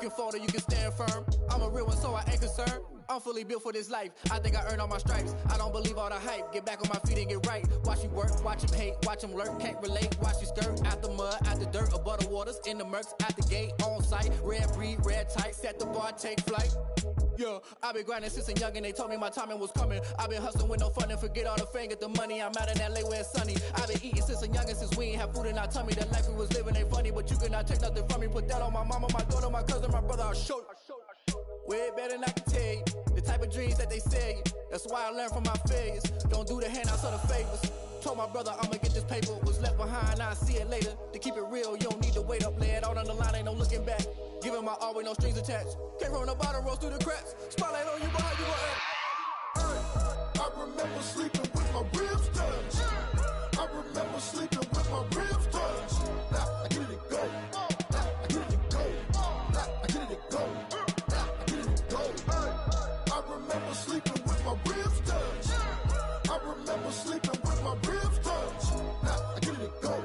can fold or you can stand firm. I'm a real one, so I ain't concerned. I'm fully built for this life. I think I earned all my stripes. I don't believe all the hype. Get back on my feet and get right. Watch you work, watch him hate, watch him lurk. Can't relate, watch you skirt. Out the mud, out the dirt, above the waters, in the murks, out the gate, on site. Red breed, red tight, set the bar, take flight. Yeah, I been grinding since a young and they told me my timing was coming. I been hustling with no fun and forget all the fame, get the money. I'm out in LA where it's sunny. I been eating since a young and since we ain't have food in our tummy. The life we was living ain't funny, but you cannot take nothing from me. Put that on my mama, my daughter, my cousin, my brother, I'll show you. Way better than I can tell you. The type of dreams that they sell you. That's why I learned from my failures. Don't do the handouts or the favors. Told my brother I'ma get this paper. Was left behind, I'll see it later. To keep it real, you don't need to wait up. Lay it out on the line, ain't no looking back. Giving my all with no strings attached. Came from the bottom, rose through the cracks. Spotlight on you, but how you gon' act? I remember sleeping with my ribs touched. I remember sleeping with my ribs touched. Now I get it go. Now I get it go. Now I get it go. Now I get it go. I remember sleeping with my ribs touched. I remember sleeping with my ribs touched. Now I get it go.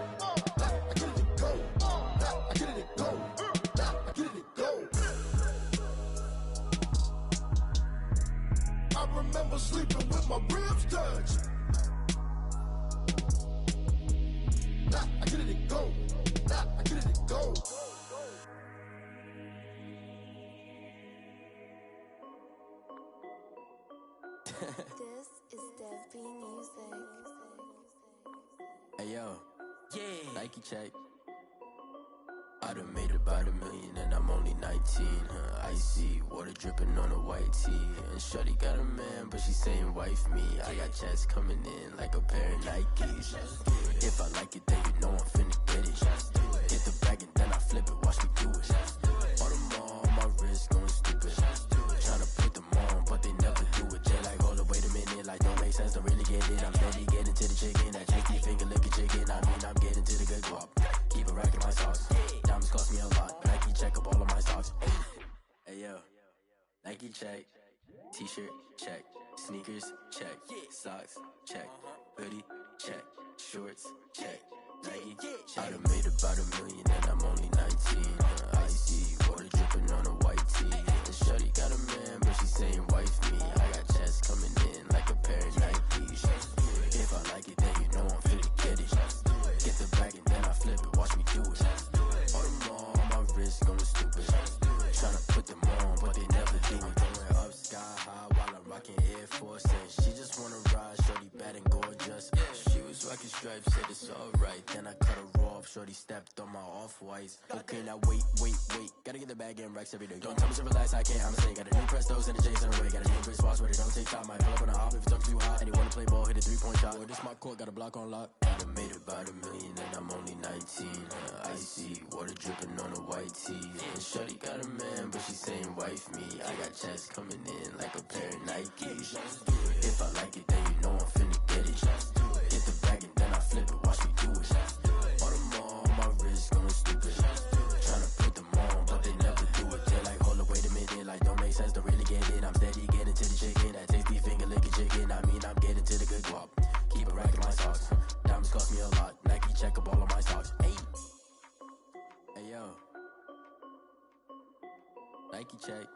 Now I get it go. Now I get it go. Now I get it go. I remember sleeping with my ribs touched. Nah, I get it go. Nah, I get it go. This is Dev B Music. Hey yo, yeah, Nike check. I done made about $1 million and I'm only 19. Icy water dripping on a white tee. And shorty got a man, but she saying wife me. I got checks coming in like a pair of Nikes. If I like it, then you know I'm finna get it. Get the bag and then I flip it, watch me do it. All them on my wrist going stupid. Tryna put them on, but they never do it. Jay like, hold up, wait a minute, like don't make sense, don't really get it. I'm steady getting to the chicken, that janky finger licking chicken. I mean, I'm getting to the good guap. Keep it racking my sauce. Diamonds cost me a lot. Nike check up all of my stocks. Hey yo, Nike check. T-shirt check. Sneakers check. Socks check. Hoodie check. Shorts check. Nike check. I done made about $1 million and I'm only 19. Icy water dripping on a white tee. And shorty got a man, but she saying wife me. I got checks coming in like a pair of Nikes. If I like it, then you know I'm finna get it. Get the bag and then I flip it, watch me do it. All them on my wrist going stupid. Tryna put them on, but they never do it. Going up sky high while I'm rocking Air Force. And she just wanna ride, shorty bad and gorgeous. She was rocking stripes, said it's alright. Then I cut her off, shorty stepped on my off-whites. Okay, now wait. Gotta get the bag and racks every day. Don't tell me to relax, I can't, I'ma say. Got a new Prestos and a Jason away. Got a new Chris Fox where they don't take time. Might pull up on a hop if it's up too hot. And he wanna play ball, hit a 3-point shot. Well, this my court, got a block on lock. I done made about $1 million and I'm only 19. Icy water dripping on a white tee. And shorty got a man, but she saying wife me. I got checks coming in like a pair of Nikes. If I like it, then you know I'm finna get it. Get the bag and then I flip it, watch me do it. All them on my wrist going stupid. Tryna put them on, but they never do it. They're like, hold up, wait a minute, like don't make sense, don't really get it. I'm steady getting to the chicken, that tasty finger licking chicken. I mean, I'm getting to the good guap. Keep it racking my sauce. Diamonds cost me a lot. Nike check up all of my stocks. Hey yo, Nike check.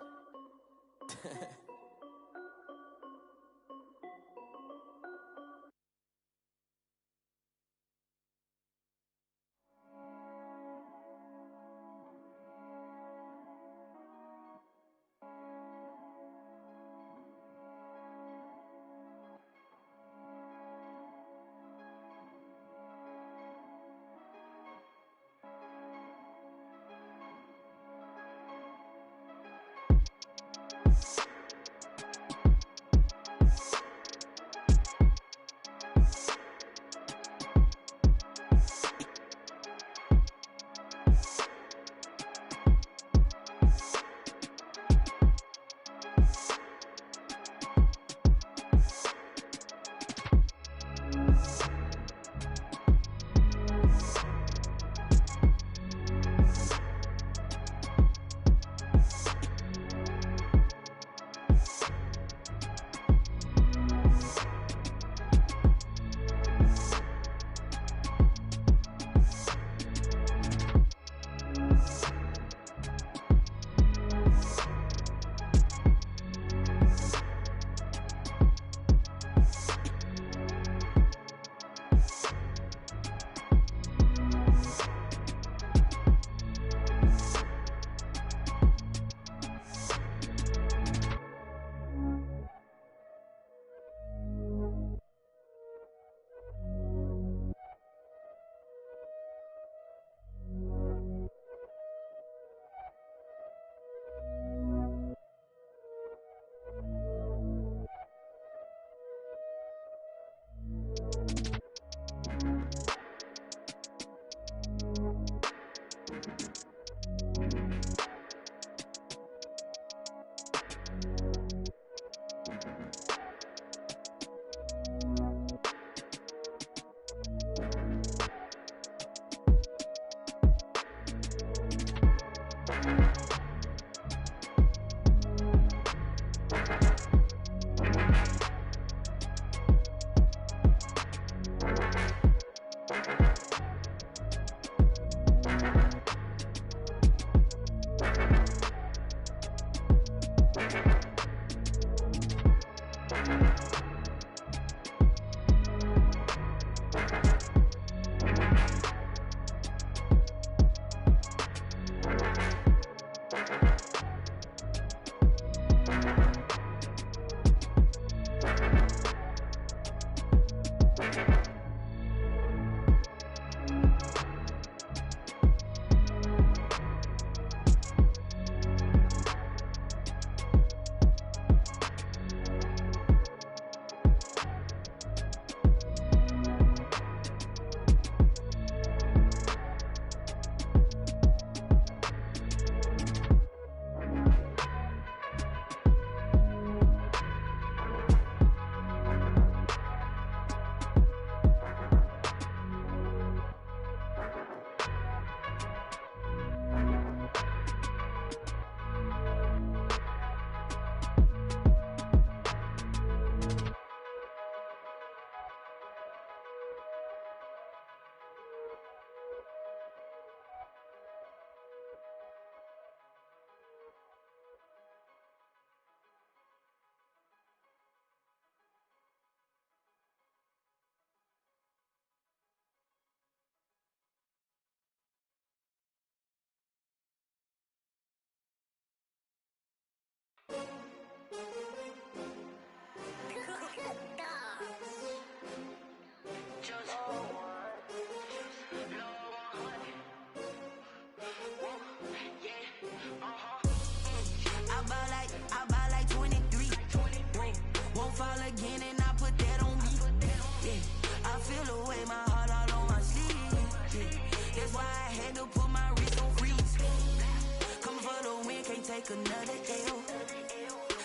take another L.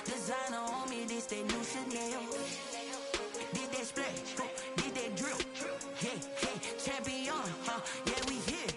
Designer on me, this that new Chanel. Did that splash, did that drill. Yeah, champion, yeah, we here.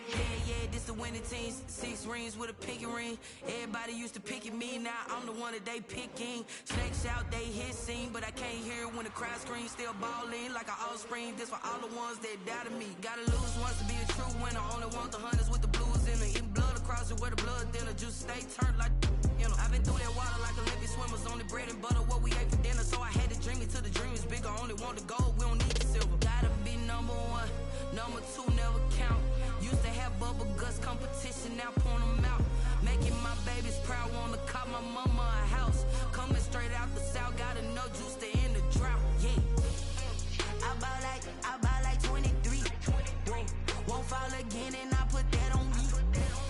Yeah, this the winning team. 6 rings with a pinky ring. Everybody used to pick at me, now I'm the one that they picking. Snakes out, they hit scene, but I can't hear when the crowd screams. Still balling like an offspring. This for all the ones that doubted me. Gotta lose once to be a true winner. Only want the hunters with the blues in it. Eating blood across it where the blood thinner. Just stay turned like, you know. I've been through that water like Olympic swimmers. Only bread and butter, what we ate for dinner. So I had to dream it till the dream is bigger. Only want the gold, we don't need the silver. Gotta be number 1, number 2 never count. Used to have bubble guts competition, now point them out. Making my babies proud, wanna cop my mama a house. Coming straight out the south, got enough juice to end the drought. Yeah, I buy like 23. Whoa, won't fall again and I put that on me.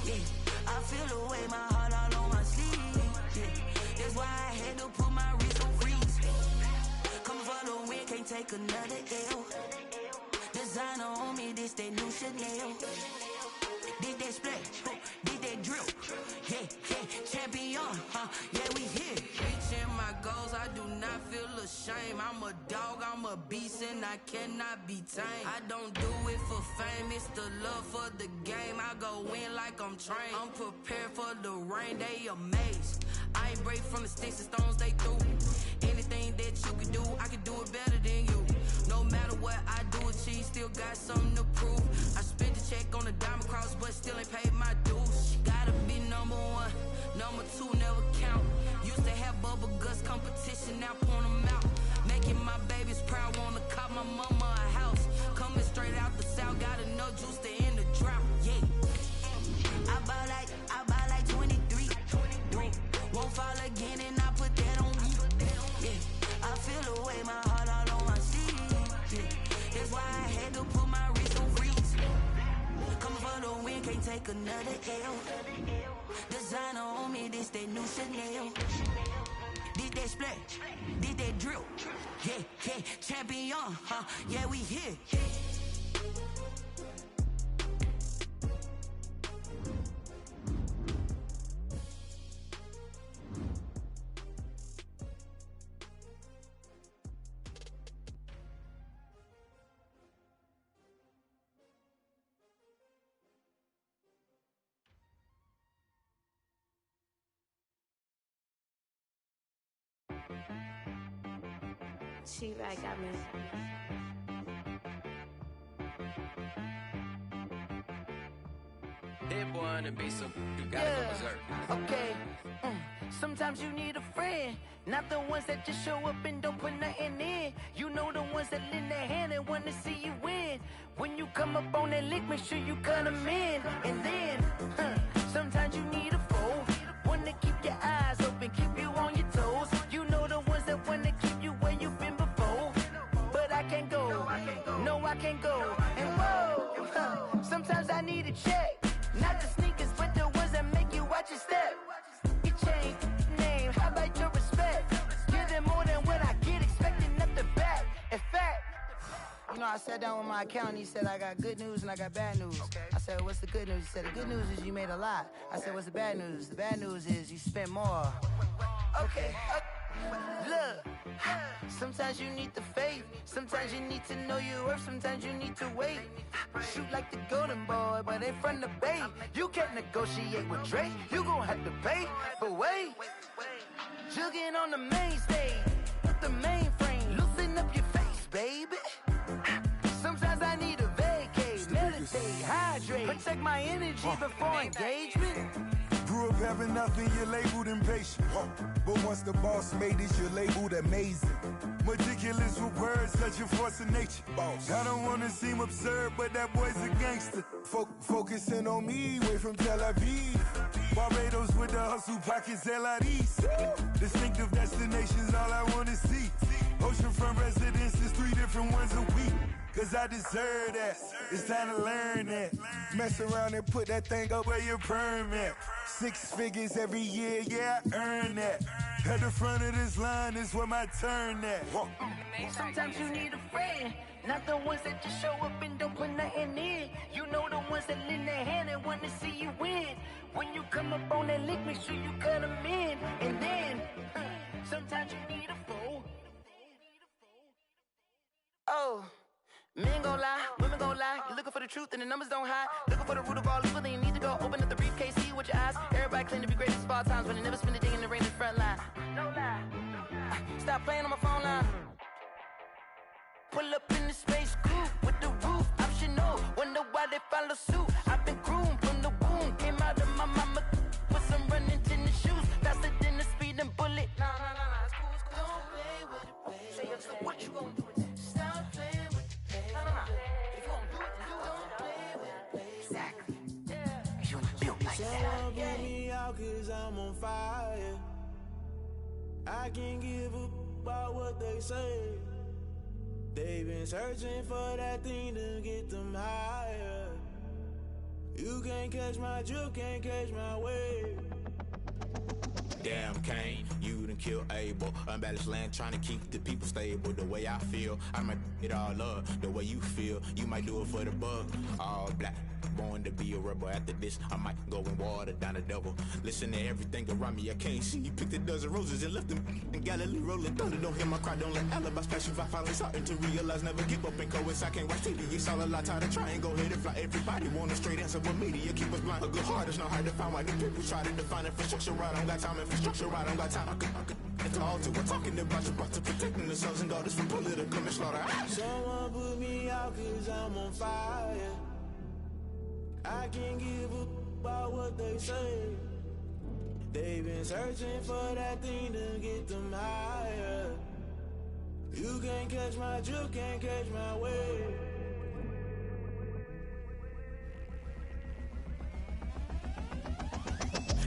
Yeah, I feel the way, my heart all on my sleeve. Yeah, that's why I had to put my wrist on freeze. Coming for the win, can't take another L. Designer on me, this that new Chanel. Did that splash, did that drill. Yeah, champion, yeah, we here. Reaching my goals, I do not feel ashamed. I'm a dog, I'm a beast, and I cannot be tamed. I don't do it for fame, it's the love for the game. I go in like I'm trained. I'm prepared for the rain, they amazed. I ain't break from the sticks and stones they threw. Anything that you can do, I can do it better than you. No matter what I do, achieve, still got something to prove. I spent the check on the diamond cross, but still ain't paid my dues. Gotta be number 1, number 2 never count. Used to have bubble guts competition, now point them out. Making my babies proud, wanna cop my mama a house. Coming straight out the south, got enough juice to end the drought. Yeah, I buy like 23. Won't fall again and I put that on me. Yeah, I feel the way, my heart all on my sleeve. Yeah, that's why I had to put my wrist on freeze. Coming for the win, can't take another L. Designer on me, this that new Chanel. Did that splash, did that drill. Yeah, champion, yeah, we here. She right, got me. Hit boy on the beat, so you gotta go berserk. Okay. Sometimes you need a friend, not the ones that just show up and don't put nothing in. You know the ones that lend their hand and want to see you win. When you come up on that lick, make sure you cut them in. And then, sometimes you need a foe, one to keep your eyes open, keep you on your toes. You know the ones that want to keep you where you've been before. But I can't go, no I can't go. And whoa, sometimes I need a check, not the sneakers, but the ones that make you watch your step. Your chain, name, how about your respect? Give them more than what I get, expecting up the back. In fact, you know, I sat down with my accountant, he said I got good news and I got bad news. I said, what's the good news? He said, the good news is you made a lot. I said, what's the bad news? The bad news is you spent more. Okay. Look, sometimes you need the faith, sometimes you need to know your worth, sometimes you need to wait. Shoot like the golden boy, but ain't from the bay. You can't negotiate with Drake, you gon' have to pay. But wait, jugging on the main stage, with the mainframe, loosen up your face, baby. Sometimes I need a vacate, meditate, hydrate, protect my energy before engagement. Grew up having nothing, you're labeled impatient. But once the boss made it, you're labeled amazing. Meticulous with words, such a force of nature. I don't wanna seem absurd, but that boy's a gangster. Focusing on me, way from Tel Aviv. Barbados with the hustle pockets, LIDs. Distinctive destinations, all I wanna see. Oceanfront residences, 3 different ones a week. Cause I deserve that, it's time to learn that. Mess around and put that thing up where your perm at. 6 figures every year, yeah, I earn that. At the front of this line is where my turn at. Sometimes you need a friend, not the ones that just show up and don't put nothing in. You know the ones that lend their hand and want to see you win. When you come up on that lick, make sure you cut them know. Men gon' lie, women gon' lie. You looking for the truth and the numbers don't hide. Looking for the root of all evil, then you need to go open up the briefcase, see with your eyes. Everybody claim to be greatest of all times, but they never spend a day in the rain in the front line. No lie. Stop playing on my phone line. Pull up in the space coupe with the roof optional. Wonder why they follow suit. I've been groomed from the womb. Came out of my mama with some running tennis shoes. Faster than the speeding bullet. Nah, it's cool, it's cool. Don't play with it, baby. Say what you gon' do it? Stop playing with it, baby. Nah. If you gon' do it, then don't play with it, baby. Exactly. Yeah. You ain't built like that. Someone put me out 'cause I'm on fire. I can't give up about what they say. They've been searching for that thing to get them higher. You can't catch my drift, can't catch my wave. Damn Kane, you done killed Abel. Unbalanced land trying to keep the people stable. The way I feel, I might it all up. The way you feel, you might do it for the bug. All black, born to be a rebel. After this, I might go and water down the double. Listen to everything around me, I can't see. You picked a dozen roses and left them in Galilee rolling thunder. Don't hear my cry, don't let alibis pass you. I finally starting to realize, never give up and coincide. I can't watch TV, it's all a lot. Tired of trying, go ahead and fly. Everybody want a straight answer, but media keep us blind. A good heart is not hard to find. Why the people try to define infrastructure right? I don't got time, infrastructure right, I don't got time. I could it's all to we're talking about you, about to protecting the sons and daughters from political manslaughter. Someone put me out 'cause I'm on fire. I can't give up about what they say. They've been searching for that thing to get them higher. You can't catch my drift, can't catch my wave.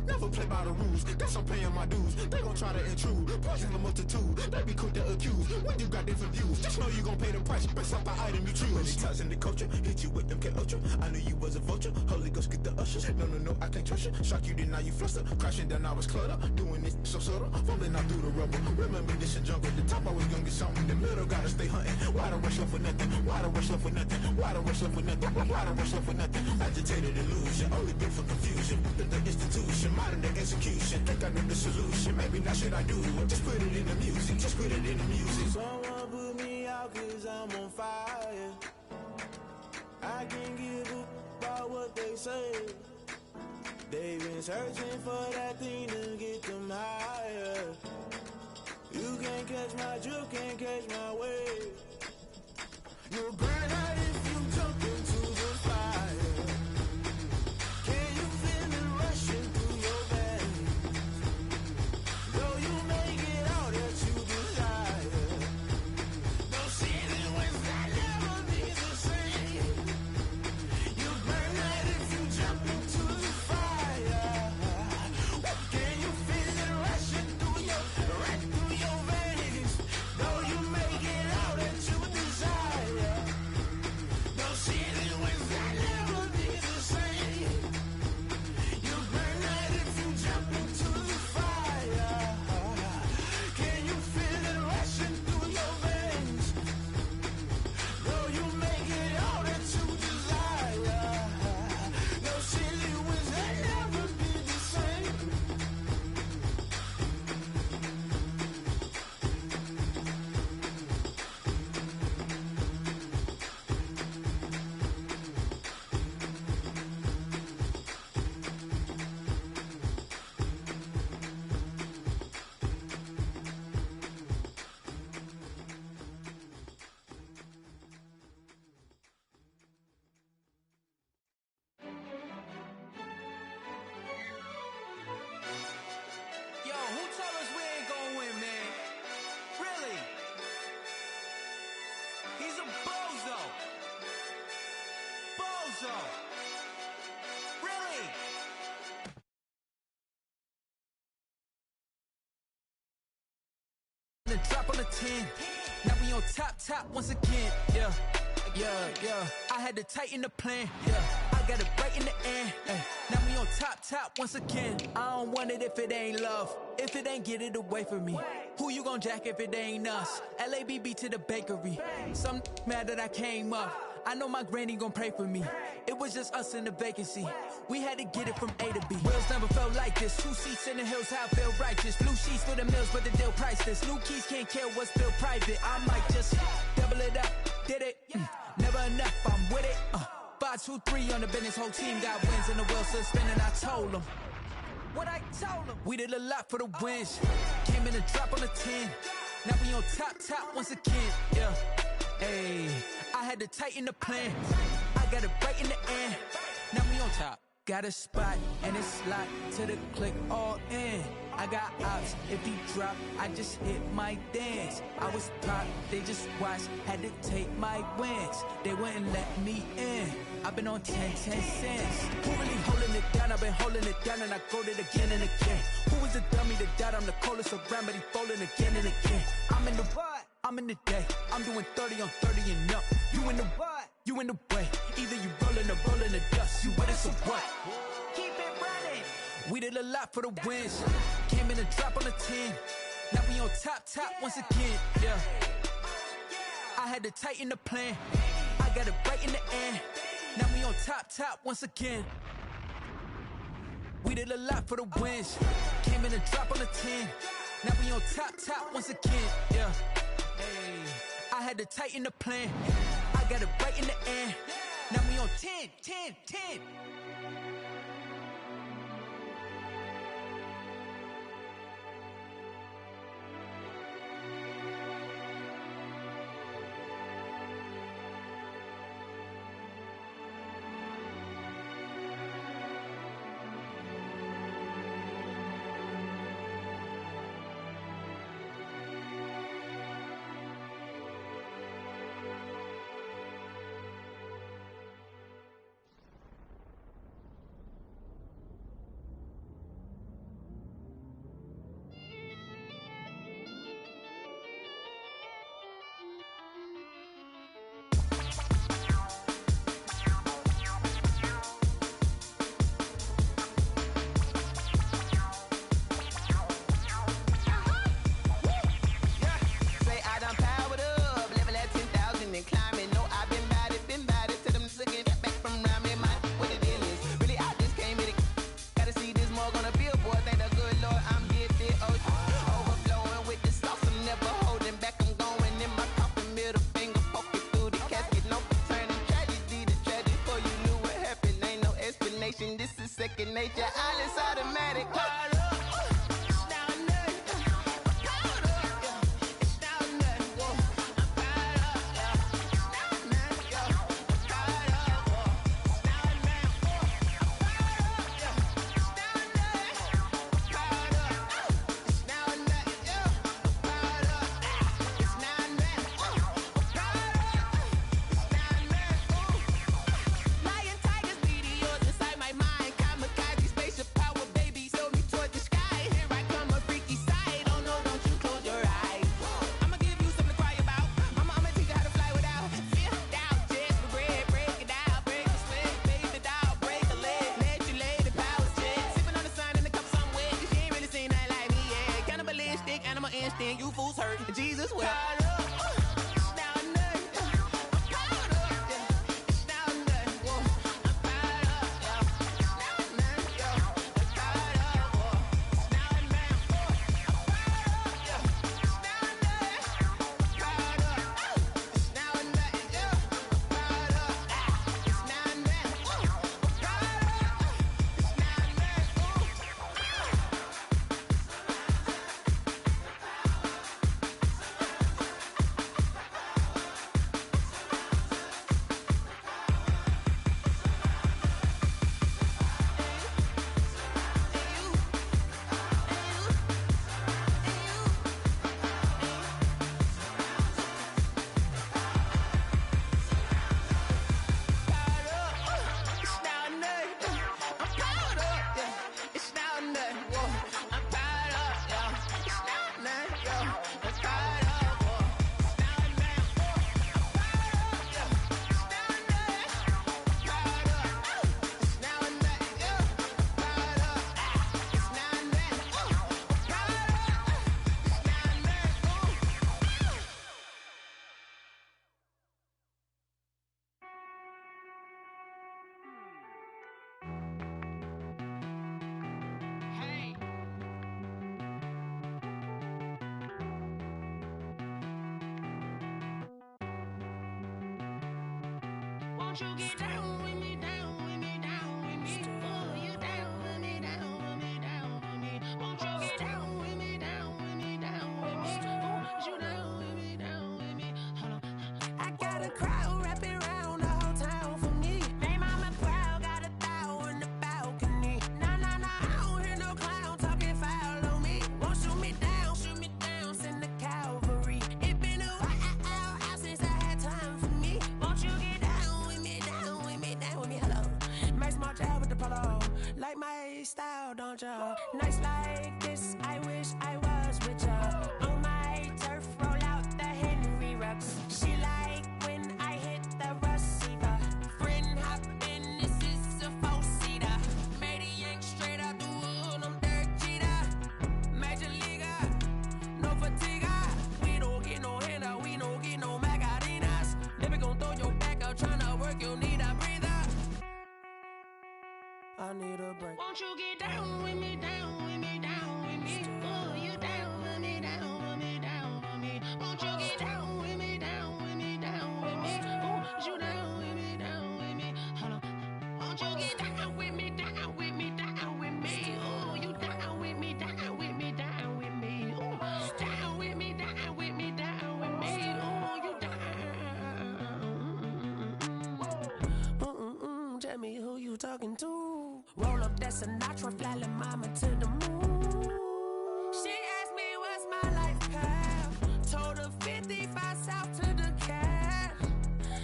Never play by the rules, guess I'm paying my dues. They gon' try to intrude, poison the multitude. They be quick to accuse, when you got different views. Just know you gon' pay the price, based off the item you choose. When it ties in the culture, hit you with MK Ultra. I knew you was a vulture, Holy Ghost get the ushers. No, I can't trust you. Shock you, then now you fluster. Crashing down, I was clutter. Doing this so subtle, falling out through the rubble. Remember this a jungle, the top always gonna get something. The middle gotta stay hunting. Why the rush left for nothing? Why the rush left for nothing? Why the rush left for nothing? Why the rush left for nothing? Agitated illusion, only built for confusion. The institution, modern day execution. Think I know the solution, maybe not should I do it. Just put it in the music, just put it in the music. Someone put me out 'cause I'm on fire. I can't give up about what they say. They've been searching for that thing to get them higher. You can't catch my drift, can't catch my wave. You'll burn out if you jump into the fire. Can you feel it rushing through your veins? Though you make it all that you desire. No ceiling wins that never be the same. You burn out if you jump into the fire. Can you feel it rushing through your veins? Though you make it all that you desire. No ceiling wins that never be the same. You burn out if you jump into the fire. Can you feel it rushing through your veins? Though you make it all that you desire. No ceiling wins that never be the same. Yo, who told us we ain't gonna win, man? Really? He's a bozo. Bozo. Really? The drop on the 10. Now we on top once again. Yeah. I had to tighten the plan. Yeah. I got it right in the end. Now we on top once again. I don't want it if it ain't love. If it ain't, get it away from me. Who you gon' jack if it ain't us? LABB to the bakery. Some mad that I came up. I know my granny gon' pray for me. It was just us in the vacancy. We had to get it from A to B. Wheels never felt like this. 2 seats in the hills, how I feel righteous. Blue sheets for the mills, but the deal priceless. New keys can't care what's still private. I might just double it up. did it. Never enough, I'm with it. 5, 2, 3 on the business, whole team got wins and the wheels still spinning. I told them what I told them. We did a lot for the wins. Came in a drop on the 10. Now we on top once again. Yeah, hey, I had to tighten the plan. I got it right in the end. Now we on top. Got a spot and it's locked to the click all in. I got ops, if he drop, I just hit my dance. I was top, they just watched, had to take my wins. They wouldn't let me in. I've been on 10 cents. Who really holding it down? I've been holding it down and I go it again and again. Who was the dummy that died? I'm the coldest around, but he falling again and again. I'm in the what? I'm in the day. I'm doing 30 on 30 and up. You in the what? You in the way. Either you rolling or rolling the dust. You with us or what? Keep it running. We did a lot for the wins. Came in a drop on the 10. Now we on top once again. Yeah. I had to tighten the plan. I got it right in the end. Now we on top once again. We did a lot for the wins. Came in a drop on the 10. Now we on top once again. Yeah. Hey, I had to tighten the plan. I got it right in the end. Now we on 10. You fools hurt. Jesus will. Won't you get down with me, down with me, down with me? Oh, you down with me, down with me, down with me. Won't you get down with me, down with me, down with me? Oh, you down with me, down with me? Hold on. I got a crowd wrapping around the whole town for me. They mama proud, got a thou on the balcony. Nah, nah, nah, I don't hear no clown talking foul on me. Won't shoot me down, send the cavalry. It been a while since I had time for me. Won't you get down with me, down with me, down with me? Hello. Max March out with the polo. Like my style, don't ya? Nights like this, I wish I was with ya. On my turf, roll out the Henry Rux. She like when I hit the receiver. Friend hop in, this is a four-seater. Made a yank straight out the wood, I'm Derek Jeter. Major leaguer, no fatigue. We don't get no handout, we don't get no Macarinas. Never gon' throw your back out, tryna work, you need a breather. I need a break. Won't you get down with me, down with me, down with me? Oh, you down with me, down with me, down with me? Won't you get down with me, down with me, down with me? Oh, you down with me, down with me? Hold on. Won't you get down with me, down with me, down with me? Oh, you down with me, down with me, down with me? Oh, down with me, down with me, down with me? Oh, you down. Tell me who you talking to. Roll up that Sinatra, fly la mama to the moon. She asked me what's my life path. Told her 55 south to the cab.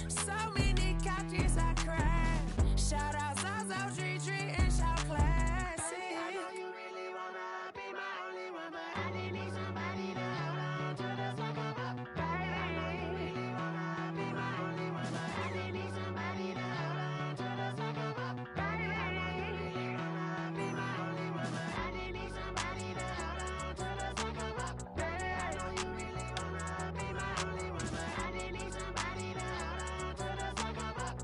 So many couches I cried. Shout out South Street and shout classic. I know you really wanna be my only one, but I didn't need somebody to hold on to the second up. Baby, I know you really wanna be my only one, but I didn't need somebody to hold on to the second up. Baby, I know you really wanna be my only one, but I didn't need somebody to hold on to the second up. Baby, I know you really wanna be my only one, but I didn't need somebody to hold on to the second up.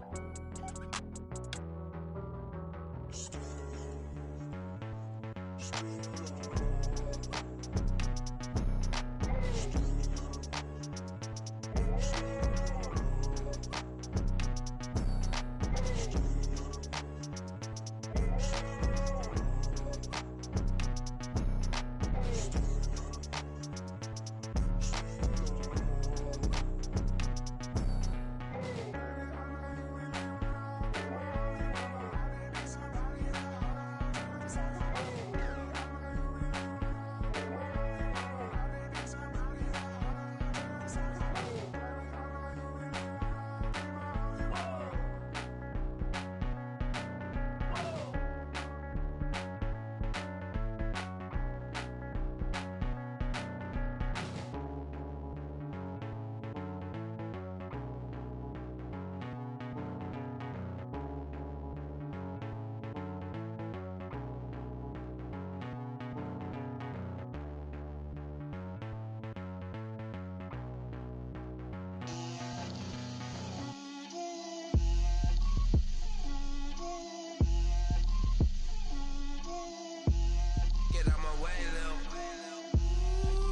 Get out my way, Lil.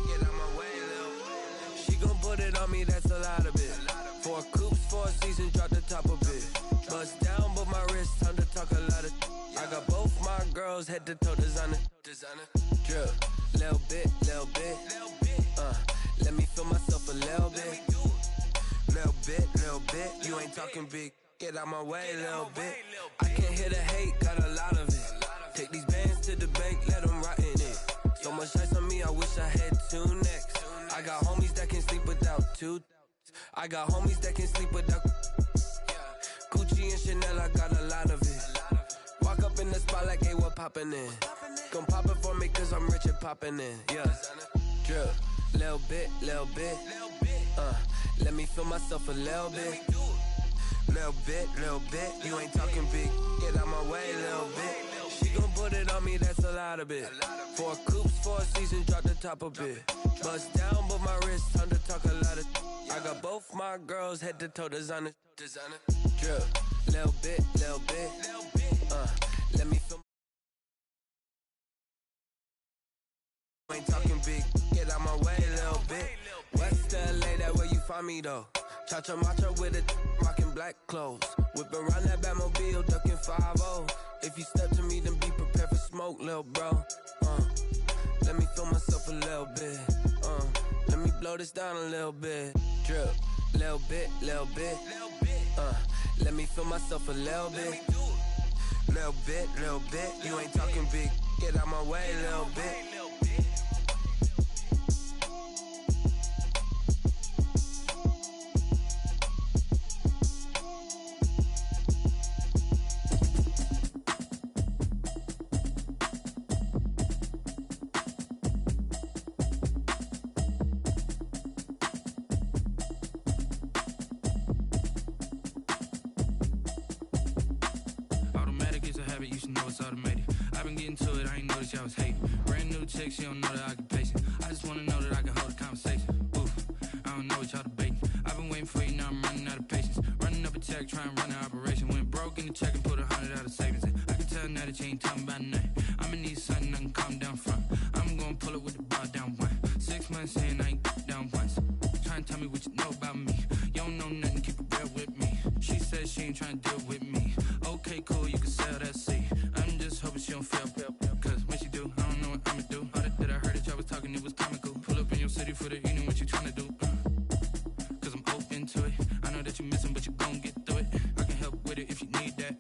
Get out my way, Lil. She gon' put it on me, that's a lot of it. 4 coops, 4 seasons, drop the top a bit. Bust down, but my wrist, time to talk a lot of. I got both my girls, head to toe designer. Drip, little bit, little bit. Let me feel myself a little bit. Little bit, you ain't talking big. Get out my way, little bit. I can't hear the hate, got a lot of it. Take these bands to the bank, let them rot in it. So much ice on me, I wish I had 2 necks. I got homies that can sleep without 2. I got homies that can sleep without Gucci and Chanel, I got a lot of it. Walk up in the spot like, hey, what poppin' in? Come pop it for me, cause I'm rich and poppin' in. Yeah, drip, little bit. Let me feel myself a little bit. Little bit, you ain't talking big. Get out my way, little bit. She gon' put it on me, that's a lot of it. 4 coops, 4 seasons, drop the top a bit. Bust down, but my wrist, time to talk a lot of. I got both my girls, head to toe designer. Drip, little bit. Let me feel. Ain't talking big, get out my way, little bit. West LA, that where you find me though. Cha-cha matcha with it, rocking black clothes. Whipping around that Batmobile, ducking 5-0. If you step to me, then be prepared for smoke, lil' bro. Let me feel myself a little bit. Let me blow this down a little bit. Drip, little bit, little bit. Let me feel myself a little bit. Little bit, little bit. You ain't talking big. Get out my way, little bit. She don't know the occupation. I just wanna know that I can hold a conversation. Oof, I don't know what y'all debating. I've been waiting for you, now I'm running out of patience. Running up a check, trying to run an operation. Went broke in the check and put 100 out of savings in. I can tell now that you ain't talking about nothing. I'ma need something I can calm down from. I'm gonna pull it with the bar down one. 6 months in, I ain't down once. Trying to tell me what you know about me. You don't know nothing, keep it real with me. She said she ain't trying to deal with me. Okay, cool, you can sell that seat. I'm just hoping she don't fail. Cause when she do, I don't know what I'ma do. Talking, it was comical. Pull up in your city for the evening, what you tryna do? Cause I'm open to it. I know that you're missing, but you gon' get through it. I can help with it if you need that.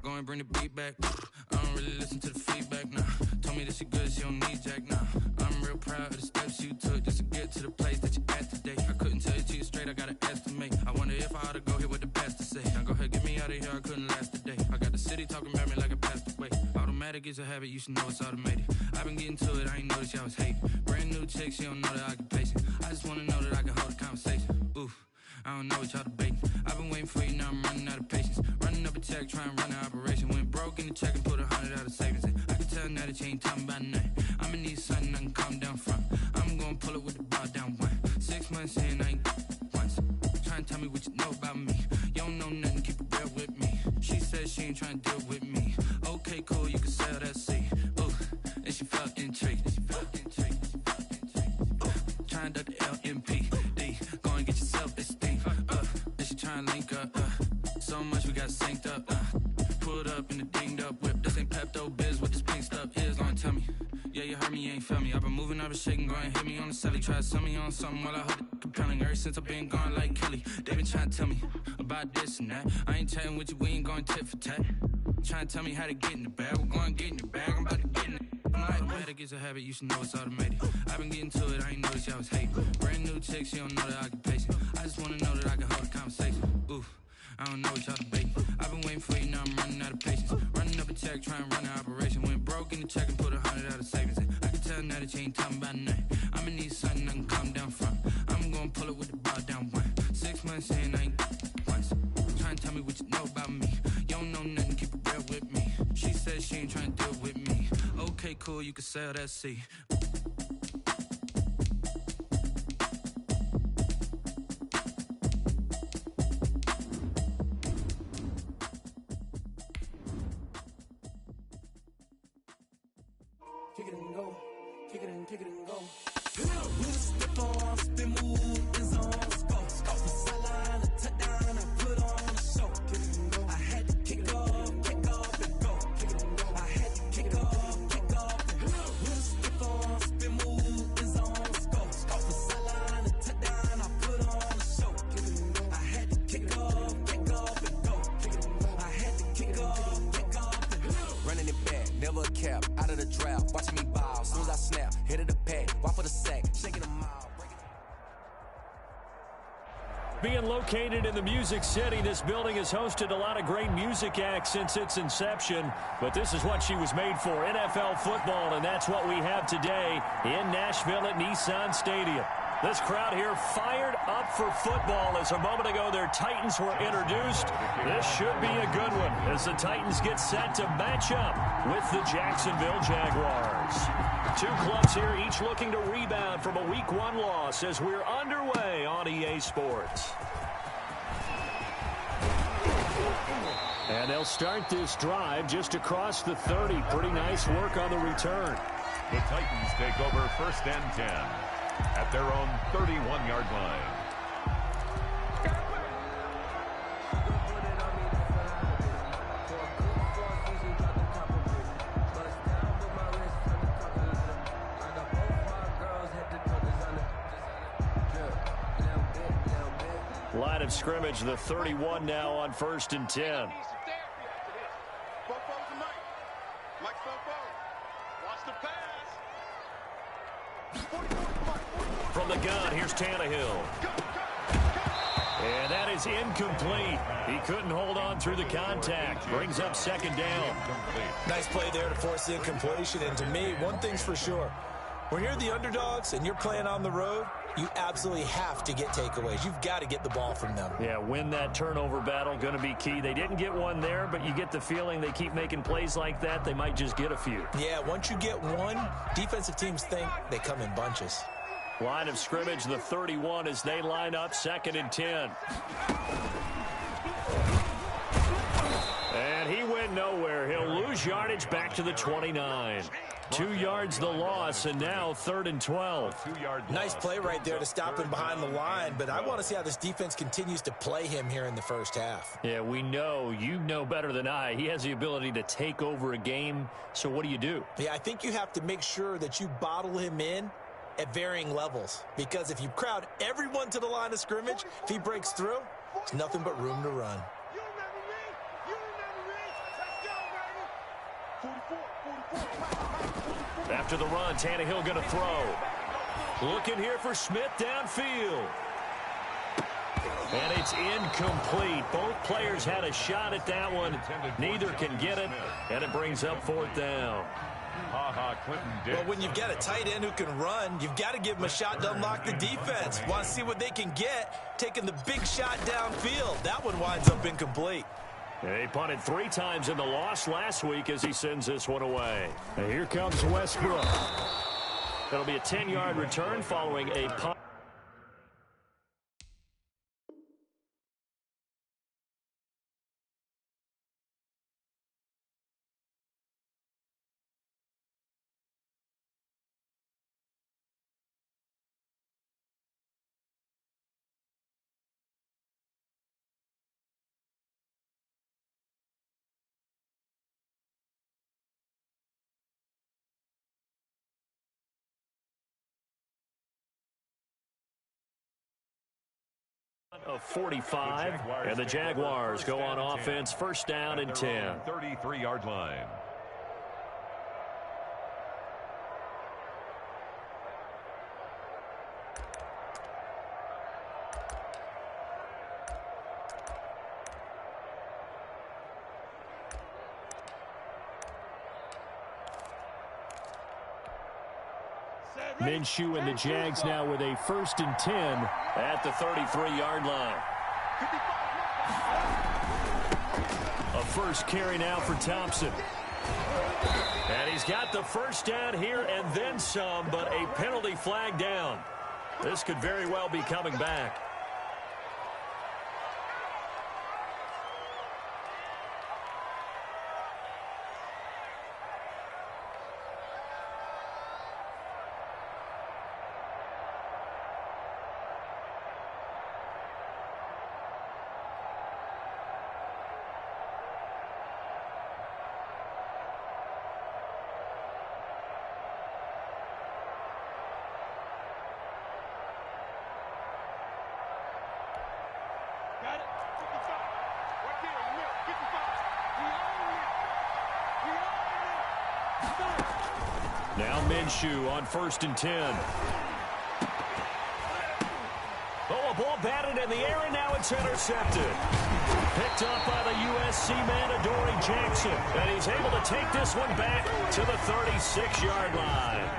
Go and bring the beat back. I don't really listen to the feedback, nah. Told me that she good, she don't need Jack, nah. I'm real proud of the steps you took just to get to the place that you're at today. I couldn't tell you to you straight, I gotta estimate. I wonder if I ought to go here with the pastor say. Now go ahead, get me out of here, I couldn't last a day. I got the city talking about me like I passed away. Automatic is a habit, you should know it's automated. I've been getting to it, I ain't noticed y'all was hating. Brand new chick, she don't know the occupation. I just wanna know that I can hold a conversation. Oof, I don't know what y'all debating. I've been waiting for you, now I'm running out of patience. Running up a check, trying to run an operation. Went broke in the check and put 100 out of savings in. I can tell now that you ain't talking about nothing. I'ma need something I can calm down from. I'm gonna pull it with the bar down one. 6 months in, I ain't once. Trying to tell me what you know about me. You don't know nothing, keep it real with me. She said she ain't trying to deal with me. Okay, cool, you can sell that seat. Ooh, and she felt intrigued. Trying to duck the LMPD. Go and get yourself esteem. And she trying to link up. So much we got synced up. Pulled up in the dinged up whip. This ain't Pepto Biz, what this pink stuff is. Don't tell me. Yeah, you heard me, you ain't felt me. I've been moving, I've been shaking, go and hit me on the celly. Try to sell me on something while I hold it compelling. Ever since I've been gone like Kelly, they been trying to tell me about this and that. I ain't chatting with you, we ain't going tit for tat. Trying to tell me how to get in the bag. We're going to get in the bag, I'm about to get in it. Automatic is a habit, you should know it's automated. I've been getting to it, I ain't noticed y'all was hating. Brand new chick, she don't know the occupation. I just wanna know that I can hold a conversation. Oof, I don't know what y'all debating. I've been waiting for you, now I'm running out of patience. Running up a check, trying to run an operation. Went broke in the check and put 100 out of savings in. I can tell now that you ain't talking about nothing. I'ma need something I can calm down from. I'm gonna pull it with the bar down one. 6 months in, I ain't once. Trying to tell me what you know about me. You don't know nothing, keep it real with me. She said she ain't trying to deal with me. Okay, cool, you can sell that seat. Kick it and go, kick it and go. We'll step on, spin, move, and zone, score. The sideline, a touchdown, I put on the show. Kick it and go. I had to kick off and go. Kick it and go. I had to kick off and go. We'll step on, spin, move, and zone, score. The sideline, a touchdown, I put on the show. Kick it and go. I had to kick off and go. Kick it and go. I had to kick off and go. Running it back, never a cap, out of the drought. Watching me bow, soon as I snap, hit of the pack, walk for the sack, shaking them out. Being located in the Music City, this building has hosted a lot of great music acts since its inception. But this is what she was made for, NFL football, and that's what we have today in Nashville at Nissan Stadium. This crowd here fired up for football as a moment ago their Titans were introduced. This should be a good one as the Titans get set to match up with the Jacksonville Jaguars. Two clubs here each looking to rebound from a Week 1 loss as we're underway on EA Sports. And they'll start this drive just across the 30. Pretty nice work on the return. The Titans take over 1st and 10 at their own 31-yard line. Line of scrimmage, the 31 now on 1st and 10. From the gun, here's Tannehill. And that is incomplete. He couldn't hold on through the contact. Brings up 2nd down. Nice play there to force the incompletion. And to me, one thing's for sure. When you're the underdogs and you're playing on the road, you absolutely have to get takeaways. You've got to get the ball from them. Yeah, win that turnover battle, going to be key. They didn't get one there, but you get the feeling they keep making plays like that, they might just get a few. Yeah, once you get one, defensive teams think they come in bunches. Line of scrimmage, the 31 as they line up 2nd and 10. And he went nowhere. He'll lose yardage back to the 29. 2 yards the loss, and now 3rd and 12. Nice play right there to stop him behind the line, but I want to see how this defense continues to play him here in the first half. Yeah, we know. You know better than I. He has the ability to take over a game, so what do? Yeah, I think you have to make sure that you bottle him in at varying levels, because if you crowd everyone to the line of scrimmage, if he breaks through, there's nothing but room to run. After the run, Tannehill going to throw. Looking here for Smith downfield. And it's incomplete. Both players had a shot at that one. Neither can get it, and it brings up 4th down. Well, when you've got a tight end who can run, you've got to give him a shot to unlock the defense. Want to see what they can get, taking the big shot downfield. That one winds up incomplete. He punted 3 times in the loss last week as he sends this one away. And here comes Westbrook. That'll be a 10-yard return following a punt. Of 45, and the Jaguars go on offense, 1st down and 10. 33-yard line. Minshew and the Jags now with a 1st and 10 at the 33-yard line. A first carry now for Thompson. And he's got the 1st down here and then some, but a penalty flag down. This could very well be coming back. Now Minshew on 1st and 10. Oh, a ball batted in the air, and now it's intercepted. Picked up by the USC man, Adoree Jackson. And he's able to take this one back to the 36-yard line.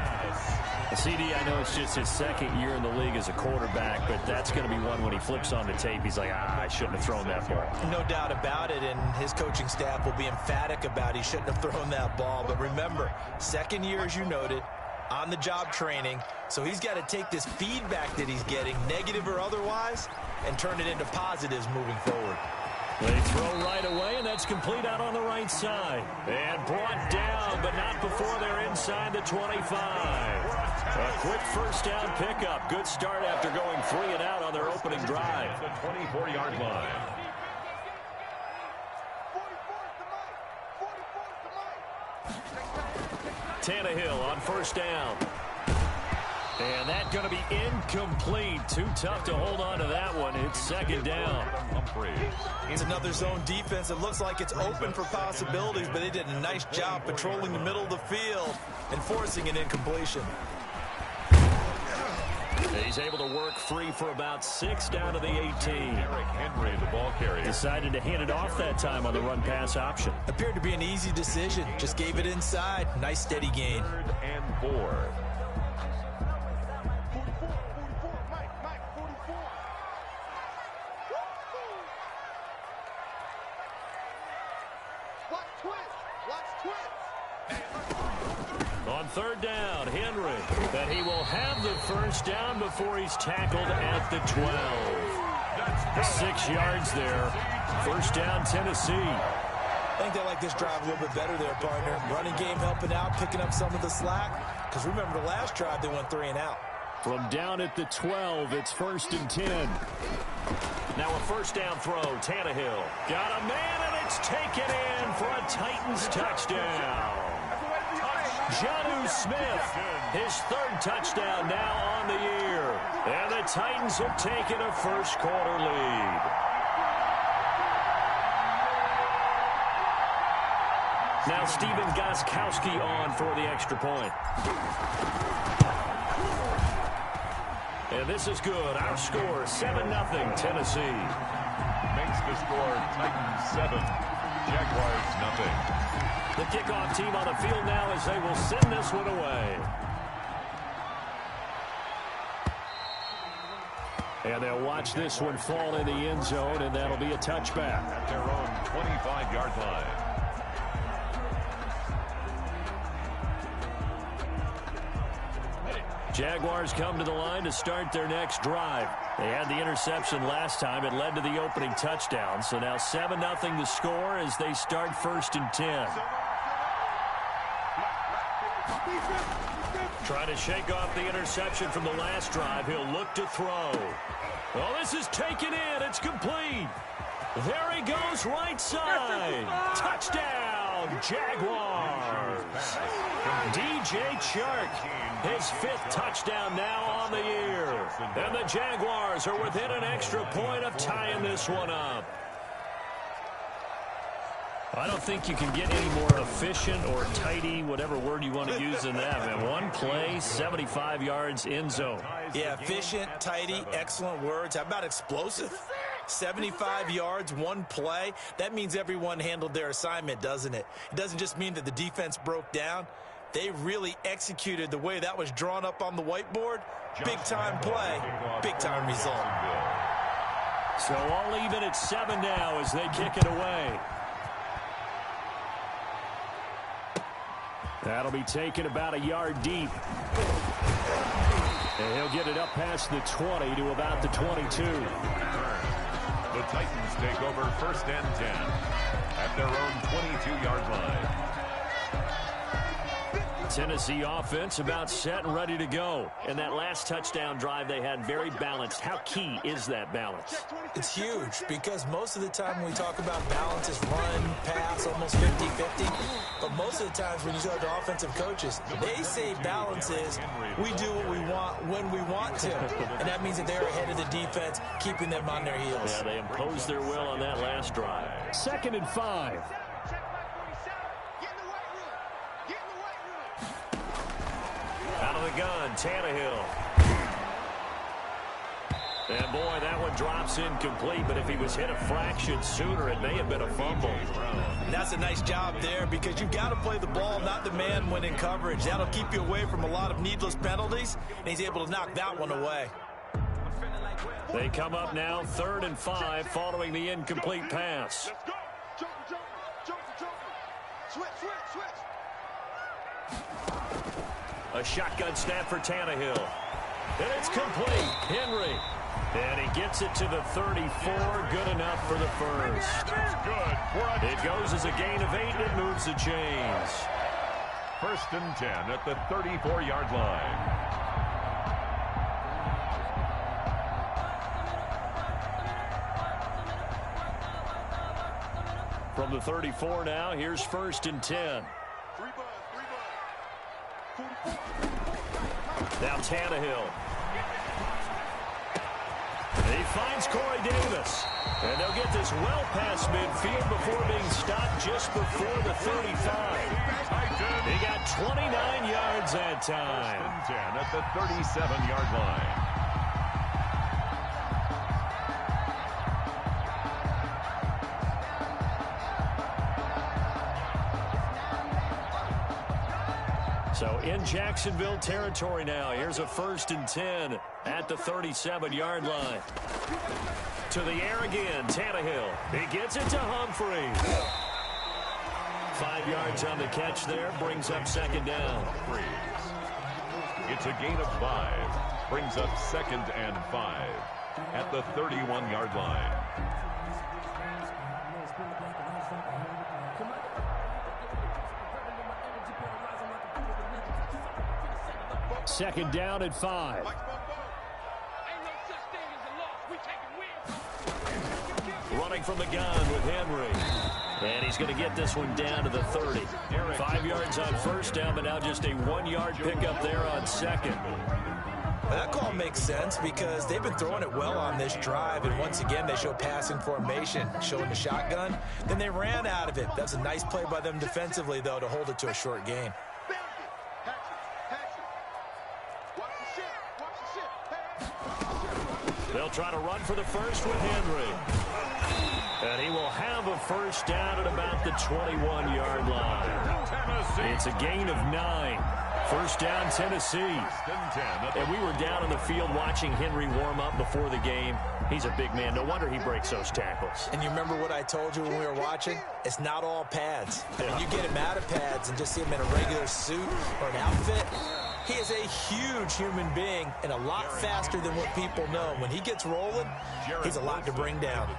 CD, I know it's just his 2nd year in the league as a quarterback, but that's going to be one when he flips on the tape. He's like, I shouldn't have thrown that ball. No doubt about it, and his coaching staff will be emphatic about he shouldn't have thrown that ball. But remember, 2nd year, as you noted, on-the-job training, so he's got to take this feedback that he's getting, negative or otherwise, and turn it into positives moving forward. They throw right away, and that's complete out on the right side. And brought down, but not before they're inside the 25. A quick 1st down pickup. Good start after going 3 and out on their opening drive. The 24-yard line. Tannehill on 1st down. And that's going to be incomplete. Too tough to hold on to that one. It's second down. It's another zone defense. It looks like it's open for possibilities, but they did a nice job patrolling the middle of the field and forcing an incompletion. He's able to work free for about 6 down to the 18. Eric Henry, the ball carrier. Decided to hand it off that time on the run-pass option. Appeared to be an easy decision. Just gave it inside. Nice steady gain. 3rd and 4. On 3rd down, Henry. But he will have the first down before he's tackled at the 12. 6 yards there. First down, Tennessee. I think they like this drive a little bit better there, partner. Running game helping out, picking up some of the slack. Because remember, the last drive, they went 3 and out. From down at the 12, it's 1st and 10. Now a first down throw, Tannehill. Got a man, and it's taken in for a Titans touchdown. Jonnu Smith, his 3rd touchdown now on the year. And the Titans have taken a first-quarter lead. Now Steven Gostkowski on for the extra point. And this is good. Our score, 7-0 Tennessee. Makes the score Titans 7, Jaguars 0. The kickoff team on the field now as they will send this one away. And they'll watch this one fall in the end zone, and that'll be a touchback. At their own 25-yard line. Jaguars come to the line to start their next drive. They had the interception last time. It led to the opening touchdown. So now 7-0 the score as they start 1st and 10. Trying to shake off the interception from the last drive. He'll look to throw. Oh, this is taken in. It's complete. There he goes, right side. Touchdown, Jaguars. DJ Chark, his 5th touchdown now on the year. And the Jaguars are within an extra point of tying this one up. I don't think you can get any more efficient or tidy, whatever word you want to use in that, man. One play, 75 yards, end zone. Yeah, efficient, tidy, excellent words. How about explosive? 75 yards, one play. That means everyone handled their assignment, doesn't it? It doesn't just mean that the defense broke down. They really executed the way that was drawn up on the whiteboard. Big-time play, big-time result. So all even at 7 now as they kick it away. That'll be taken about a yard deep. And he'll get it up past the 20 to about the 22. The Titans take over 1st and 10 at their own 22-yard line. Tennessee offense about set and ready to go. And that last touchdown drive they had very balanced. How key is that balance? It's huge because most of the time when we talk about balance, it's run, pass, almost 50-50. But most of the times when you talk to offensive coaches, they say balance is we do what we want when we want to. And that means that they're ahead of the defense, keeping them on their heels. Yeah, they imposed their will on that last drive. 2nd and 5. Out of the gun, Tannehill. And boy, that one drops incomplete, but if he was hit a fraction sooner, it may have been a fumble. And that's a nice job there because you've got to play the ball, not the man when in coverage. That'll keep you away from a lot of needless penalties, and he's able to knock that one away. They come up now 3rd and 5 following the incomplete pass. A shotgun snap for Tannehill. And it's complete. Henry. And he gets it to the 34. Good enough for the first. It goes as a gain of 8, and it moves the chains. 1st and 10 at the 34-yard line. From the 34 now, here's 1st and 10. Now Tannehill. He finds Corey Davis. And they'll get this well past midfield before being stopped just before the 35. He got 29 yards that time. 10 at the 37-yard line. So in Jacksonville territory now. Here's a 1st and 10 at the 37-yard line. To the air again, Tannehill. He gets it to Humphrey. 5 yards on the catch there. Brings up 2nd down. It's a gain of 5. Brings up 2nd and 5 at the 31-yard line. Second down at 5. Running from the gun with Henry. And he's going to get this one down to the 30. 5 yards on 1st down, but now just a 1-yard pickup there on 2nd. That call makes sense because they've been throwing it well on this drive, and once again they show passing formation, showing the shotgun. Then they ran out of it. That's a nice play by them defensively, though, to hold it to a short gain. They'll try to run for the first with Henry. And he will have a 1st down at about the 21-yard line. It's a gain of 9. 1st down, Tennessee. And we were down on the field watching Henry warm up before the game. He's a big man. No wonder he breaks those tackles. And you remember what I told you when we were watching? It's not all pads. I mean, you get him out of pads and just see him in a regular suit or an outfit. He is a huge human being and a lot faster than what people know. When he gets rolling, he's a lot to bring down.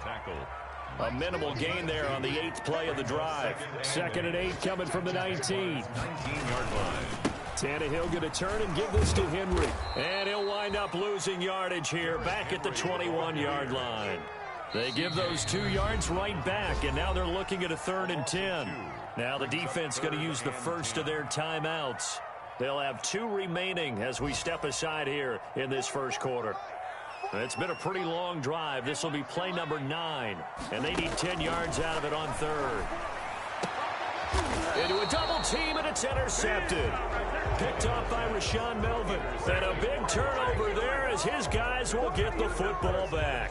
A minimal gain there on the 8th play of the drive. 2nd and 8 coming from the 19. 19-yard line. Tannehill going to turn and give this to Henry. And he'll wind up losing yardage here back at the 21-yard line. They give those 2 yards right back, and now they're looking at a 3rd and 10. Now the defense going to use the first of their timeouts. They'll have 2 remaining as we step aside here in this first quarter. It's been a pretty long drive. This will be play number 9, and they need 10 yards out of it on 3rd. Into a double team, and it's intercepted. Picked off by Rashawn Melvin. And a big turnover there as his guys will get the football back.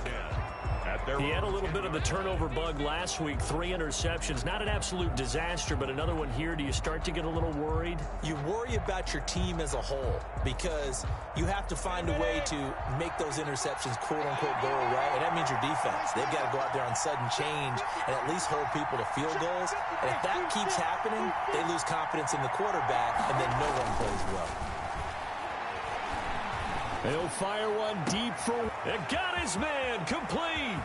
He had a little bit of the turnover bug last week, 3 interceptions. Not an absolute disaster, but another one here. Do you start to get a little worried? You worry about your team as a whole because you have to find a way to make those interceptions quote-unquote go away, and that means your defense. They've got to go out there on sudden change and at least hold people to field goals. And if that keeps happening, they lose confidence in the quarterback, and then no one plays well. He'll fire one deep for... It got his man complete.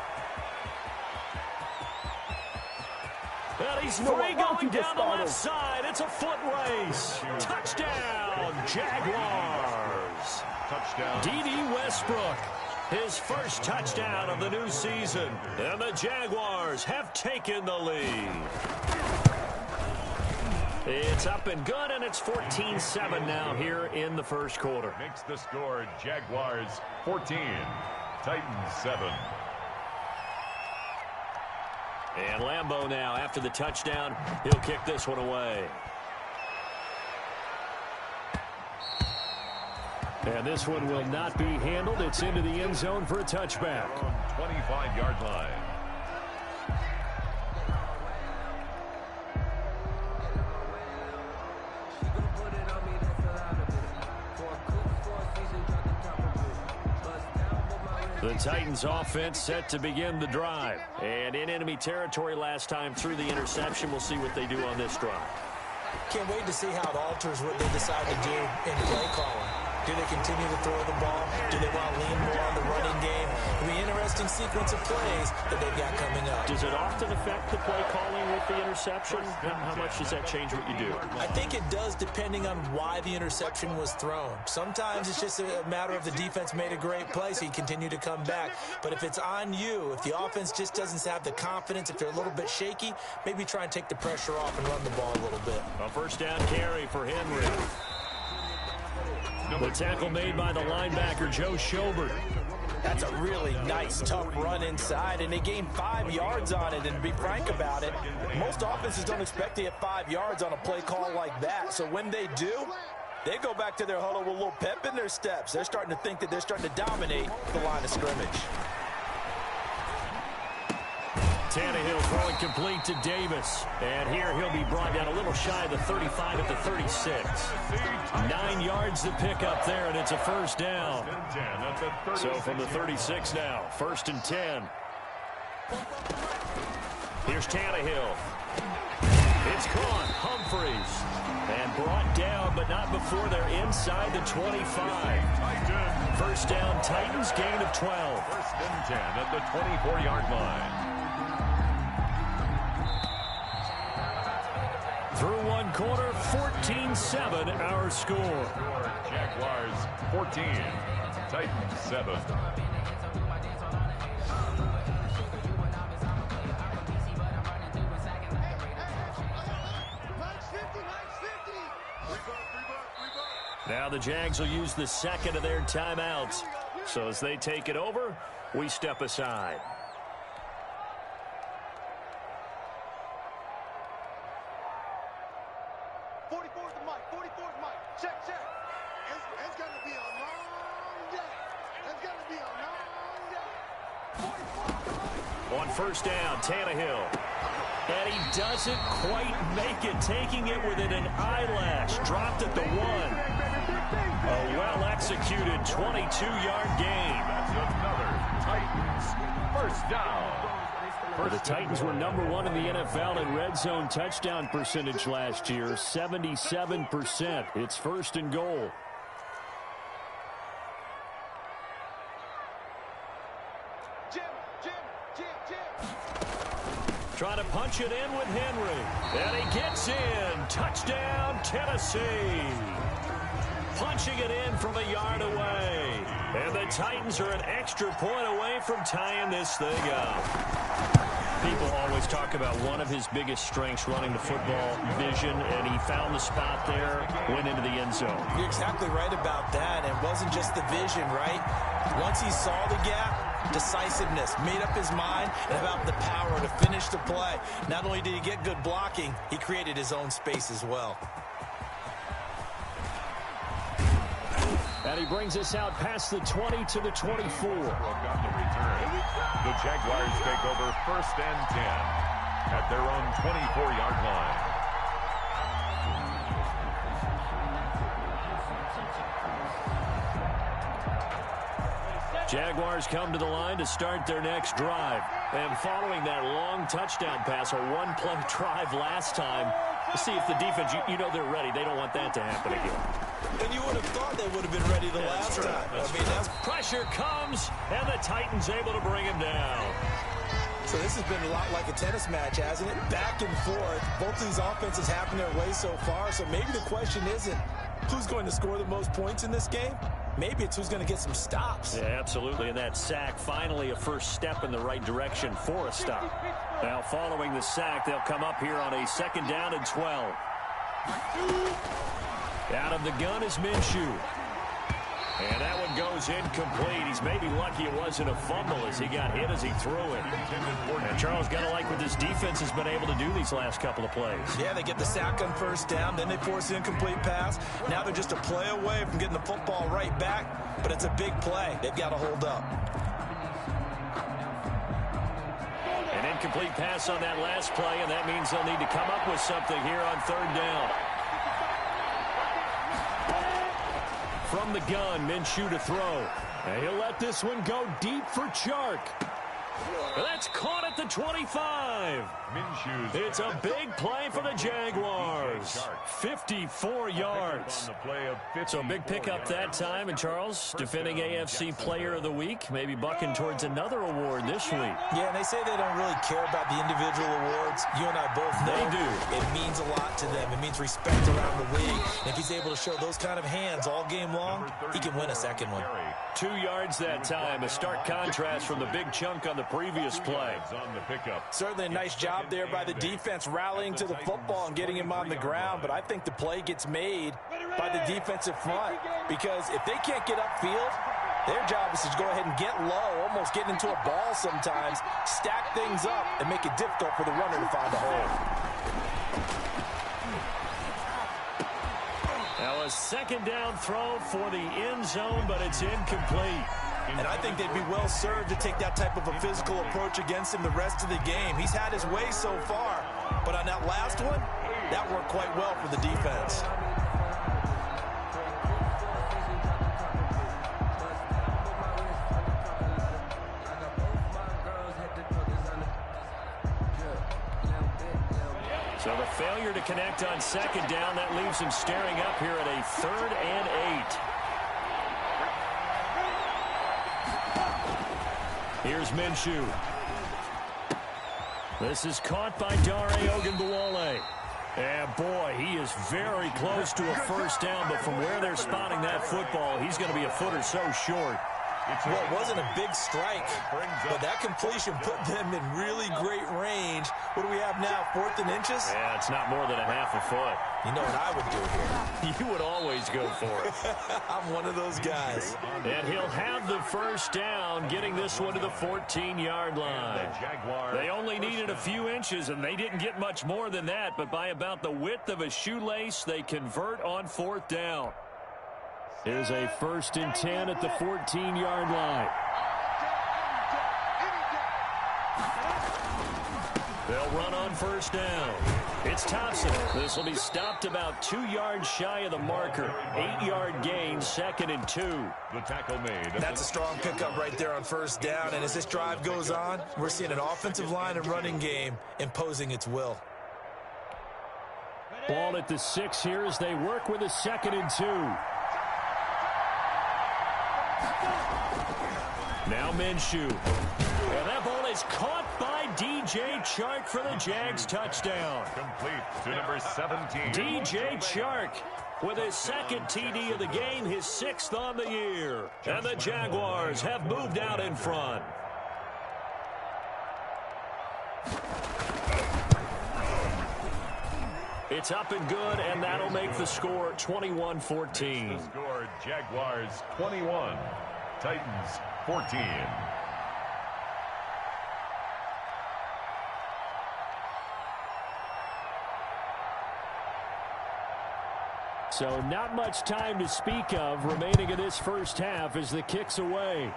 And he's free going down the left side. It's a foot race. Touchdown, Jaguars. Touchdown. D.D. Westbrook, his first touchdown of the new season. And the Jaguars have taken the lead. It's up and good, and it's 14-7 now here in the first quarter. Makes the score Jaguars 14, Titans 7. And Lambeau now, after the touchdown, he'll kick this one away. And this one will not be handled. It's into the end zone for a touchback. 25-yard line. The Titans offense set to begin the drive. And in enemy territory last time through the interception. We'll see what they do on this drive. Can't wait to see how it alters what they decide to do in play calling. Do they continue to throw the ball? Do they want to lean more on the running game? It'll be an interesting sequence of plays that they've got coming up. Does it often affect the play calling with the interception? How much does that change what you do? I think it does depending on why the interception was thrown. Sometimes it's just a matter of the defense made a great play, so you continue to come back. But if it's on you, if the offense just doesn't have the confidence, if they're a little bit shaky, maybe try and take the pressure off and run the ball a little bit. A first down carry for Henry. The tackle made by the linebacker, Joe Schobert. That's a really nice, tough run inside, and they gained 5 yards on it. And to be frank about it, most offenses don't expect to get 5 yards on a play call like that. So when they do, they go back to their huddle with a little pep in their steps. They're starting to think that they're starting to dominate the line of scrimmage. Tannehill throwing complete to Davis. And here he'll be brought down a little shy of the 35 at the 36. 9 yards to pick up there, and it's a first down. So from the 36 now, 1st and 10. Here's Tannehill. It's caught. Humphreys. And brought down, but not before they're inside the 25. First down, Titans, gain of 12. 1st and 10 at the 24-yard line. Through one quarter, 14-7 our score. Jaguars 14, Titans 7. Now the Jags will use the second of their timeouts. So as they take it over, we step aside. On first down, Tannehill. And he doesn't quite make it, taking it within an eyelash. Dropped at the 1. A well-executed 22-yard gain. That's another Titans first down. The Titans were #1 in the NFL in red zone touchdown percentage last year, 77%. It's 1st and goal. Trying to punch it in with Henry. And he gets in. Touchdown, Tennessee. Punching it in from a yard away. And the Titans are an extra point away from tying this thing up. People always talk about one of his biggest strengths running the football, vision, and he found the spot there, went into the end zone. You're exactly right about that. It wasn't just the vision, right? Once he saw the gap, decisiveness, made up his mind, and about the power to finish the play. Not only did he get good blocking, he created his own space as well. And he brings us out past the 20 to the 24. The Jaguars take over 1st and 10 at their own 24-yard line. Jaguars come to the line to start their next drive. And following that long touchdown pass, a one-play drive last time, to see if the defense, you know they're ready. They don't want that to happen again. And you would have thought they would have been ready the last time. Pressure comes, and the Titans able to bring him down. So this has been a lot like a tennis match, hasn't it? Back and forth. Both of these offenses happen their way so far. So maybe the question isn't who's going to score the most points in this game. Maybe it's who's going to get some stops. Yeah, absolutely. And that sack, finally a first step in the right direction for a stop. Now, following the sack, they'll come up here on a 2nd down and 12. Out of the gun is Minshew. And that one goes incomplete. He's maybe lucky it wasn't a fumble as he got hit as he threw it. And Charles, got to like what this defense has been able to do these last couple of plays. Yeah, they get the sack on 1st down, then they force an incomplete pass. Now they're just a play away from getting the football right back, but it's a big play. They've got to hold up. An incomplete pass on that last play, and that means they'll need to come up with something here on 3rd down. From the gun, Minshew to throw. And he'll let this one go deep for Chark. That's caught at the 25. It's a big play for the Jaguars. 54 yards. So big pickup that time. And Charles, defending AFC Player of the Week, maybe bucking towards another award this week. Yeah, and they say they don't really care about the individual awards. You and I both know they do. It means a lot to them. It means respect around the league. And if he's able to show those kind of hands all game long, he can win a second one. 2 yards that time. A stark contrast from the big chunk on the previous play. On the pickup. Certainly a nice job there by the defense rallying to the football and getting him on the ground, but I think the play gets made by the defensive front because if they can't get upfield, their job is to go ahead and get low, almost get into a ball sometimes, stack things up, and make it difficult for the runner to find a hole. Now a second down throw for the end zone, but it's incomplete. And I think they'd be well served to take that type of a physical approach against him the rest of the game. He's had his way so far, but on that last one, that worked quite well for the defense. So the failure to connect on second down, that leaves him staring up here at a 3rd and 8. Here's Minshew. This is caught by Dare Ogunbowale. And boy, he is very close to a first down, but from where they're spotting that football, he's going to be a foot or so short. Well, it wasn't a big strike, but that completion put them in really great range. What do we have now, 4th and inches? Yeah, it's not more than a half a foot. You know what I would do here? You would always go for it. I'm one of those guys. And he'll have the first down, getting this one to the 14-yard line. They only needed a few inches, and they didn't get much more than that, but by about the width of a shoelace, they convert on 4th down. Here's a 1st and 10 at the 14-yard line. They'll run on first down. It's Thompson. This will be stopped about 2 yards shy of the marker. 8-yard gain, 2nd and 2. The tackle made. That's a strong pickup right there on first down. And as this drive goes on, we're seeing an offensive line and running game imposing its will. Ball at the 6 here as they work with a 2nd and 2. Now Minshew. And that ball is caught by DJ Chark for the Jags touchdown. Complete to number 17. DJ Chark with his 2nd TD of the game, his 6th on the year. And the Jaguars have moved out in front. It's up and good, and that'll make the score 21-14. The score, Jaguars 21, Titans 14. So not much time to speak of remaining in this first half as the kick's away.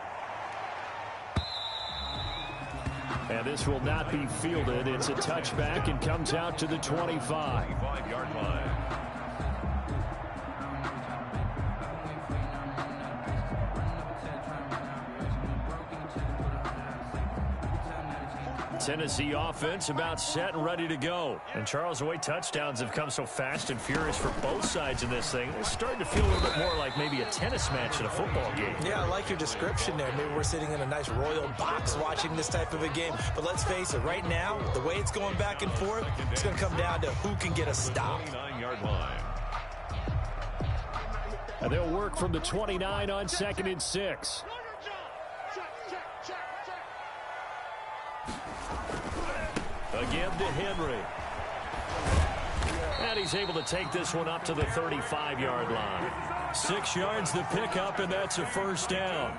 And this will not be fielded. It's a touchback and comes out to the 25. 25-yard line. Tennessee offense about set and ready to go. And Charles, the way touchdowns have come so fast and furious for both sides in this thing, it's starting to feel a little bit more like maybe a tennis match in a football game. Yeah, I like your description there. Maybe we're sitting in a nice royal box watching this type of a game. But let's face it, right now, the way it's going back and forth, it's going to come down to who can get a stop. 29-yard line. And they'll work from the 29 on 2nd and 6. Again to Henry. And he's able to take this one up to the 35-yard line. 6 yards the pickup, and that's a first down.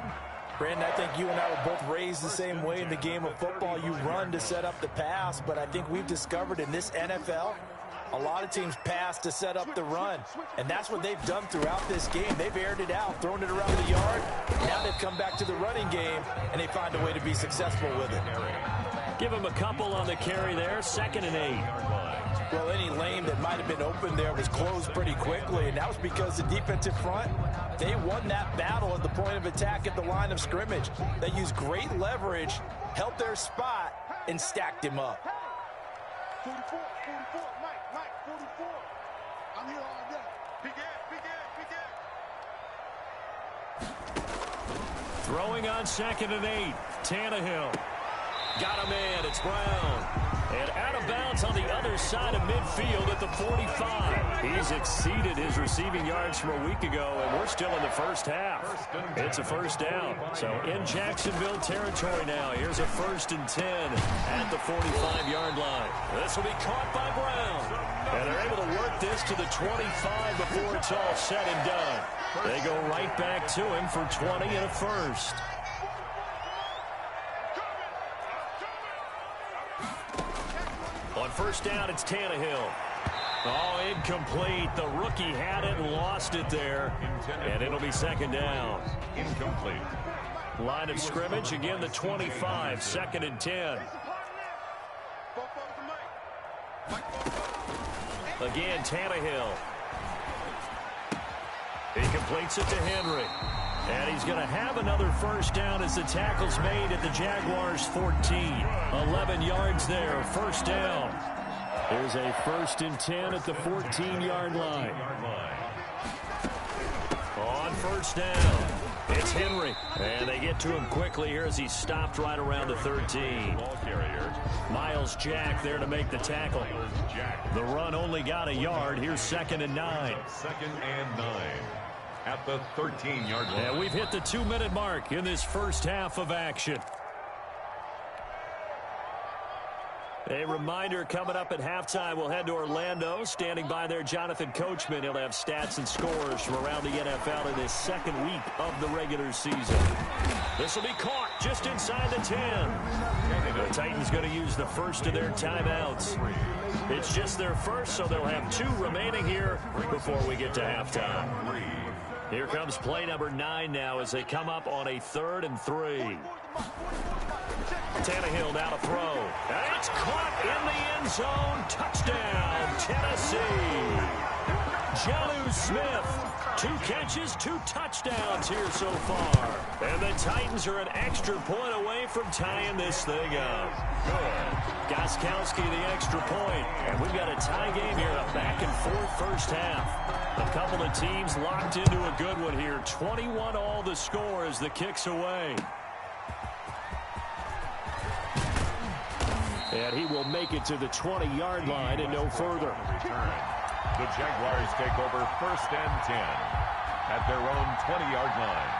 Brandon, I think you and I were both raised the same way in the game of football. You run to set up the pass, but I think we've discovered in this NFL, a lot of teams pass to set up the run. And that's what they've done throughout this game. They've aired it out, thrown it around the yard. Now they've come back to the running game, and they find a way to be successful with it. Give him a couple on the carry there. 2nd and 8. Well, any lane that might have been open there was closed pretty quickly, and that was because the defensive front, they won that battle at the point of attack at the line of scrimmage. They used great leverage, held their spot, and stacked him up. 44, Mike, 44. I'm here all day. Begin. Throwing on 2nd and 8. Tannehill. Got a man. It's Brown. And out of bounds on the other side of midfield at the 45. He's exceeded his receiving yards from a week ago, and we're still in the first half. It's a first down. So in Jacksonville territory now. Here's a 1st and 10 at the 45-yard line. This will be caught by Brown. And they're able to work this to the 25 before it's all said and done. They go right back to him for 20 and a first. On first down, it's Tannehill. Oh, incomplete. The rookie had it and lost it there. And it'll be 2nd down. Incomplete. Line of scrimmage, again the 25, 2nd and 10. Again, Tannehill. He completes it to Henry. And he's going to have another first down as the tackle's made at the Jaguars' 14. 11 yards there, first down. There's a 1st and 10 at the 14-yard line. On first down, it's Henry. And they get to him quickly here as he's stopped right around the 13. Miles Jack there to make the tackle. The run only got a yard. Here's 2nd and 9. 2nd and 9. At the 13-yard line. And we've hit the 2-minute mark in this first half of action. A reminder, coming up at halftime, we'll head to Orlando. Standing by there, Jonathan Coachman. He'll have stats and scores from around the NFL in his 2nd week of the regular season. This will be caught just inside the 10. The Titans going to use the first of their timeouts. It's just their first, so they'll have 2 remaining here before we get to halftime. Here comes play number 9 now as they come up on a 3rd and 3. Tannehill now to throw. And it's caught in the end zone. Touchdown, Tennessee. Jonnu Smith. 2 catches, 2 touchdowns here so far. And the Titans are an extra point away from tying this thing up. Good. Gostkowski the extra point. And we've got a tie game here, a back-and-forth first half. A couple of teams locked into a good one here. 21 all the score as the kick's away. And he will make it to the 20-yard line and no further. The Jaguars take over 1st and 10 at their own 20-yard line.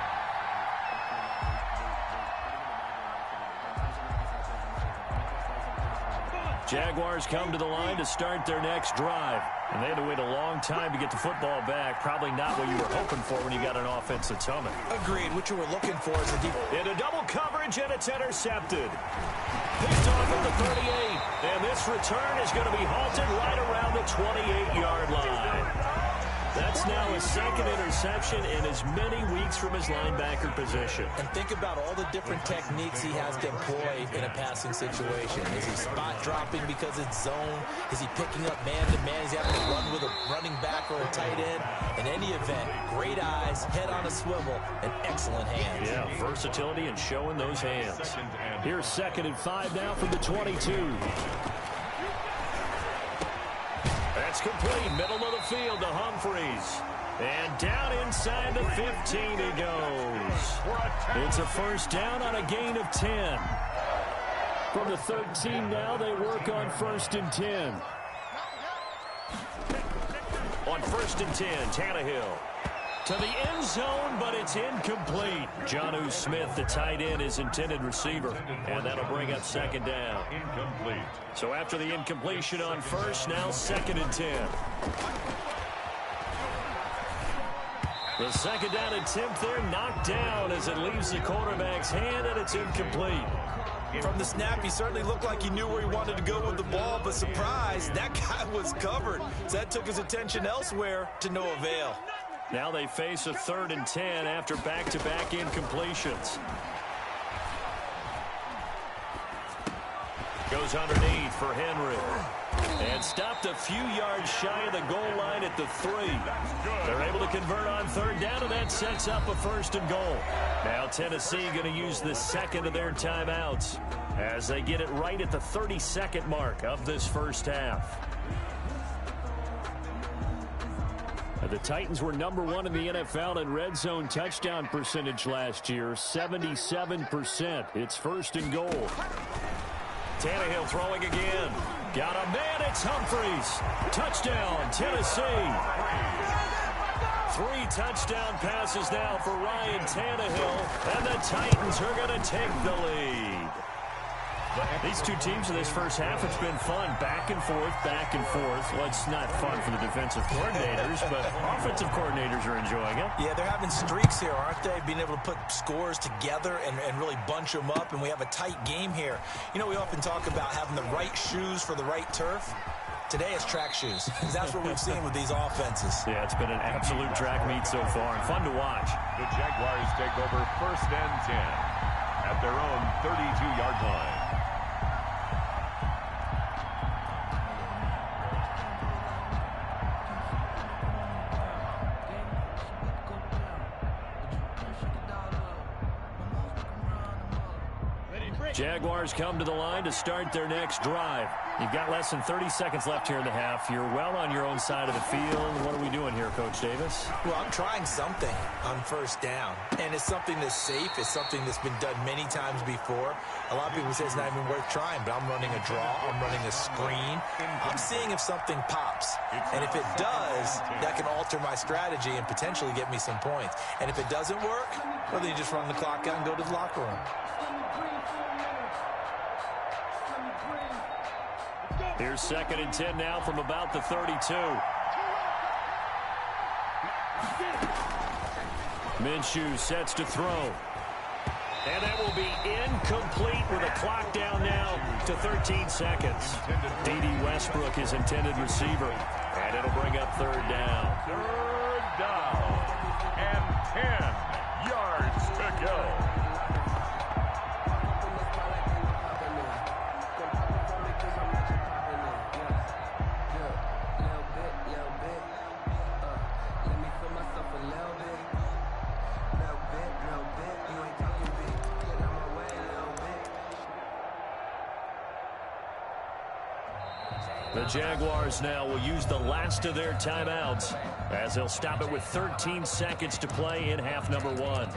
Jaguars come to the line to start their next drive. And they had to wait a long time to get the football back. Probably not what you were hoping for when you got an offense that's humming. Agreed. What you were looking for is a deep... Into double coverage, and it's intercepted. Picked off at the 38. And this return is going to be halted right around the 28-yard line. That's now his 2nd interception in as many weeks from his linebacker position. And think about all the different techniques he has to employ in a passing situation. Is he spot dropping because it's zone? Is he picking up man-to-man? Is he having to run with a running back or a tight end? In any event, great eyes, head on a swivel, and excellent hands. Yeah, versatility and showing those hands. Here's 2nd and 5 now from the 22. That's complete, middle of the field to Humphreys. And down inside the 15 he goes. It's a first down on a gain of 10. From the 13 now, they work on 1st and 10. On 1st and 10, Tannehill. To the end zone, but it's incomplete. Jonnu Smith, the tight end, is intended receiver. And that'll bring up 2nd down. Incomplete. So after the incompletion on first, now 2nd and 10. The 2nd down attempt there knocked down as it leaves the quarterback's hand, and it's incomplete. From the snap, he certainly looked like he knew where he wanted to go with the ball, but surprise, that guy was covered. So that took his attention elsewhere to no avail. Now they face a 3rd and 10 after back-to-back incompletions. Goes underneath for Henry. And stopped a few yards shy of the goal line at the 3. They're able to convert on 3rd down, and that sets up a 1st and goal. Now Tennessee going to use the 2nd of their timeouts as they get it right at the 32nd mark of this first half. The Titans were #1 in the NFL in red zone touchdown percentage last year, 77%. It's 1st and goal. Tannehill throwing again. Got a man, it's Humphries. Touchdown, Tennessee. 3 touchdown passes now for Ryan Tannehill, and the Titans are going to take the lead. These two teams in this first half, it's been fun. Back and forth, back and forth. Well, it's not fun for the defensive coordinators, but offensive coordinators are enjoying it. Yeah, they're having streaks here, aren't they? Being able to put scores together and really bunch them up, and we have a tight game here. You know, we often talk about having the right shoes for the right turf. Today it's track shoes, because that's what we've seen with these offenses. Yeah, it's been an absolute track meet so far, and fun to watch. The Jaguars take over 1st and 10 at their own 32-yard line. Jaguars come to the line to start their next drive. You've got less than 30 seconds left here in the half. You're well on your own side of the field. What are we doing here, Coach Davis? Well, I'm trying something on 1st down, and it's something that's safe. It's something that's been done many times before. A lot of people say it's not even worth trying, but I'm running a draw. I'm running a screen. I'm seeing if something pops, and if it does, that can alter my strategy and potentially get me some points. And if it doesn't work, well, then you just run the clock out and go to the locker room. Here's 2nd and 10 now from about the 32. Minshew sets to throw. And that will be incomplete with a clock down now to 13 seconds. D.D. Westbrook is intended receiver. And it'll bring up 3rd down. 3rd down and 10 yards to go. The Jaguars now will use the last of their timeouts as they'll stop it with 13 seconds to play in half number 1.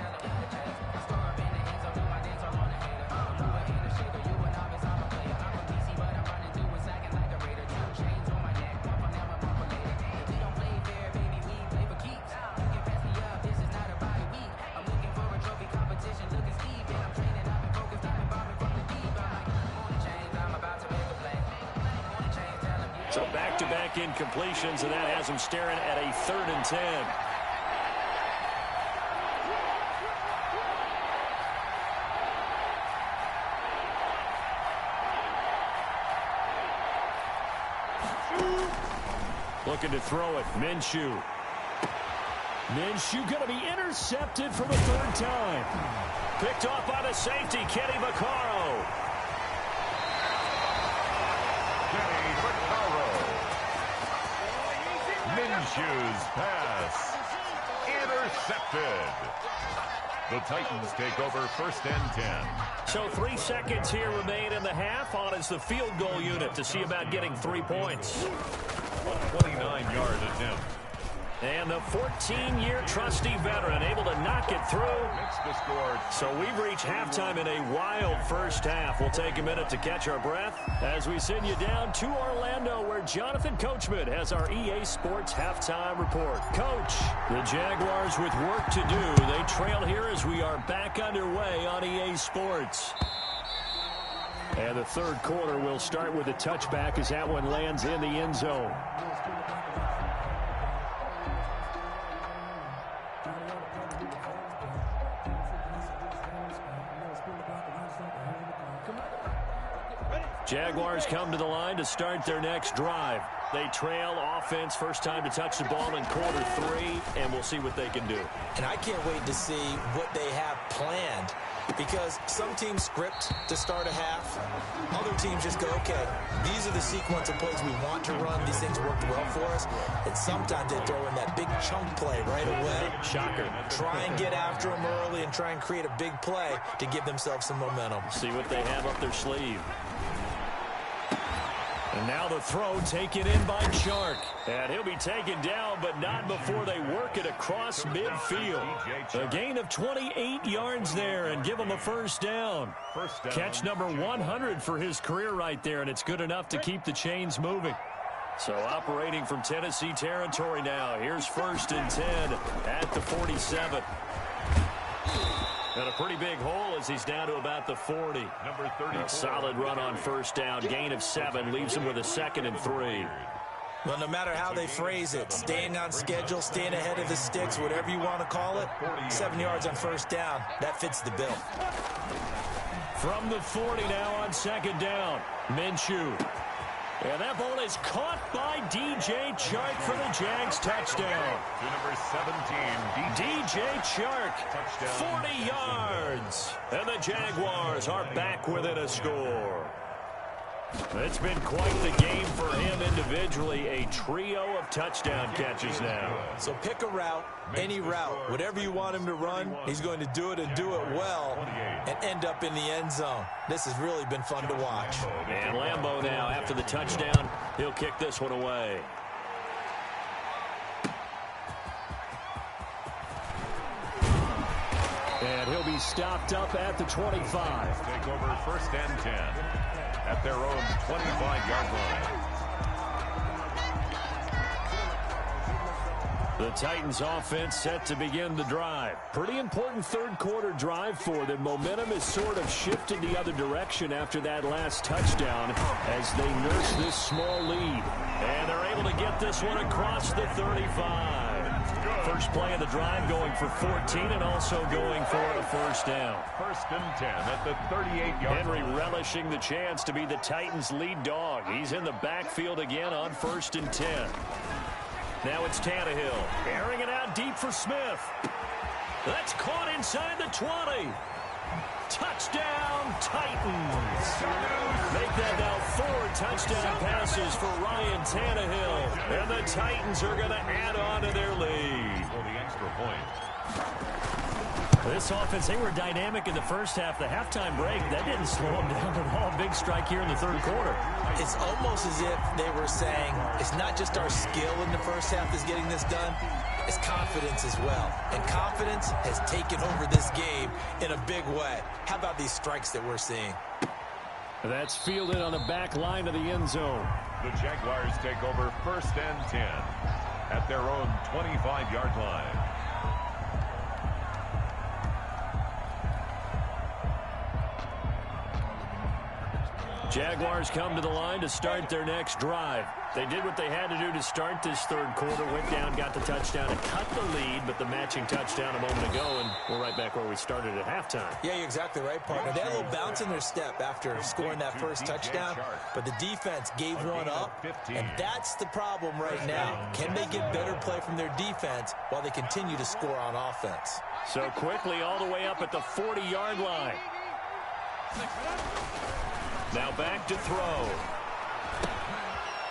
So back-to-back incompletions, and that has them staring at a 3rd and 10. Looking to throw it, Minshew. Minshew going to be intercepted for the 3rd time. Picked off by the safety, Kenny Vaccaro. Minshew's pass intercepted. The Titans take over 1st and 10. So 3 seconds here remain in the half. On is the field goal unit to see about getting 3 points. A 29-yard attempt. And the 14-year trusty veteran able to knock it through. Makes the score. So we've reached halftime in a wild first half. We'll take a minute to catch our breath as we send you down to Orlando, where Jonathan Coachman has our EA Sports halftime report. Coach, the Jaguars with work to do. They trail here as we are back underway on EA Sports. And the 3rd quarter will start with a touchback as that one lands in the end zone. Jaguars come to the line to start their next drive. They trail offense, first time to touch the ball in quarter 3, and we'll see what they can do. And I can't wait to see what they have planned, because some teams script to start a half. Other teams just go, okay, these are the sequence of plays we want to run. These things worked well for us. And sometimes they throw in that big chunk play right away. Shocker. Try and get after them early and try and create a big play to give themselves some momentum. See what they have up their sleeve. And now the throw taken in by Chark. And he'll be taken down, but not before they work it across midfield. A gain of 28 yards there and give him a first down. Catch number 100 for his career right there, and it's good enough to keep the chains moving. So operating from Tennessee territory now. Here's 1st and 10 at the 47. And a pretty big hole as he's down to about the 40. A solid run on first down. Gain of 7 leaves him with a 2nd and 3. Well, no matter how they phrase it, staying on schedule, staying ahead of the sticks, whatever you want to call it, 7 yards on first down, that fits the bill. From the 40 now on 2nd down. Minshew. And that ball is caught by DJ Chark for the Jags touchdown. To number 17, DJ Chark, 40 yards. And the Jaguars are back within a score. It's been quite the game for him individually. A trio of touchdown catches now. So pick a route, any route. Whatever you want him to run, he's going to do it and do it well and end up in the end zone. This has really been fun to watch. And Lambeau now, after the touchdown, he'll kick this one away. And he'll be stopped up at the 25. Take over 1st and 10 at their own 25-yard line. The Titans offense set to begin the drive. Pretty important third quarter drive for them. Momentum has sort of shifted the other direction after that last touchdown as they nurse this small lead. And they're able to get this one across the 35. First play of the drive going for 14 and also going for a first down. 1st and 10 at the 38-yard Henry line. relishing the chance to be the Titans' lead dog. He's in the backfield again on 1st and 10. Now it's Tannehill. Airing it out deep for Smith. That's caught inside the 20. Touchdown, Titans. Make that now 4 touchdown passes for Ryan Tannehill. And the Titans are going to add on to their lead. For the extra point. This offense, they were dynamic in the first half. The halftime break, that didn't slow them down at all. Big strike here in the third quarter. It's almost as if they were saying, it's not just our skill in the first half that's getting this done, it's confidence as well. And confidence has taken over this game in a big way. How about these strikes that we're seeing? That's fielded on the back line of the end zone. The Jaguars take over 1st and 10 at their own 25-yard line. Jaguars come to the line to start their next drive. They did what they had to do to start this third quarter, went down, got the touchdown, and cut the lead, but the matching touchdown a moment ago, and we're right back where we started at halftime. Yeah, you're exactly right, partner. They had a little bounce in their step after scoring that first touchdown, but the defense gave one up, and that's the problem right now. Can they get better play from their defense while they continue to score on offense? So quickly all the way up at the 40-yard line. Now back to throw.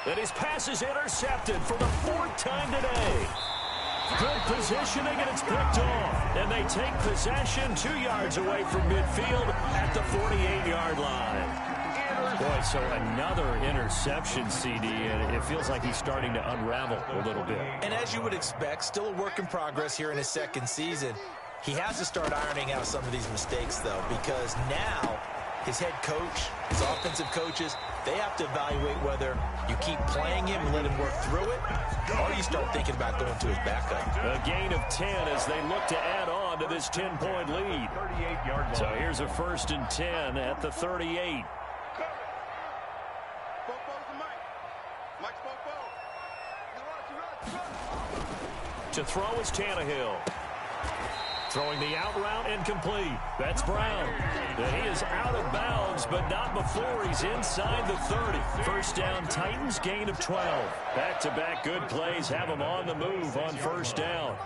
And his pass is intercepted for the 4th time today. Good positioning, and it's picked off. And they take possession 2 yards away from midfield at the 48-yard line. Boy, so another interception, CD, and it feels like he's starting to unravel a little bit. And as you would expect, still a work in progress here in his second season. He has to start ironing out some of these mistakes, though, because now his head coach, his offensive coaches, they have to evaluate whether you keep playing him and let him work through it, or you start thinking about going to his backup. A gain of 10 as they look to add on to this 10-point lead. 38-yard line. So here's a 1st and 10 at the 38. To throw is Tannehill. Throwing the out route incomplete. That's Brown. And he is out of bounds, but not before he's inside the 30. First down, Titans, gain of 12. Back-to-back good plays have him on the move on first down.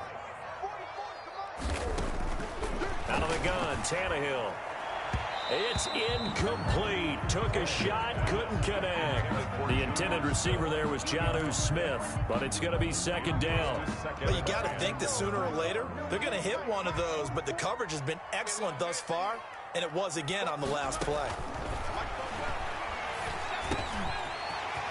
Out of the gun, Tannehill. It's incomplete. Took a shot, couldn't connect. The intended receiver there was Jonnu Smith, but it's going to be 2nd down. Well, you got to think that sooner or later they're going to hit one of those, but the coverage has been excellent thus far, and it was again on the last play.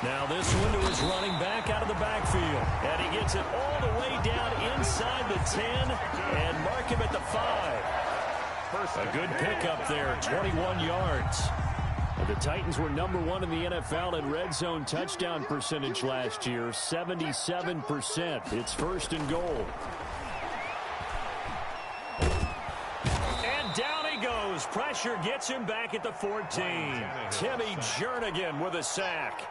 Now this one to his running back out of the backfield. And he gets it all the way down inside the 10 and mark him at the 5. A good pickup there, 21 yards. The Titans were #1 in the NFL in red zone touchdown percentage last year, 77%. It's 1st and goal. And down he goes. Pressure gets him back at the 14. Timmy Jernigan with a sack.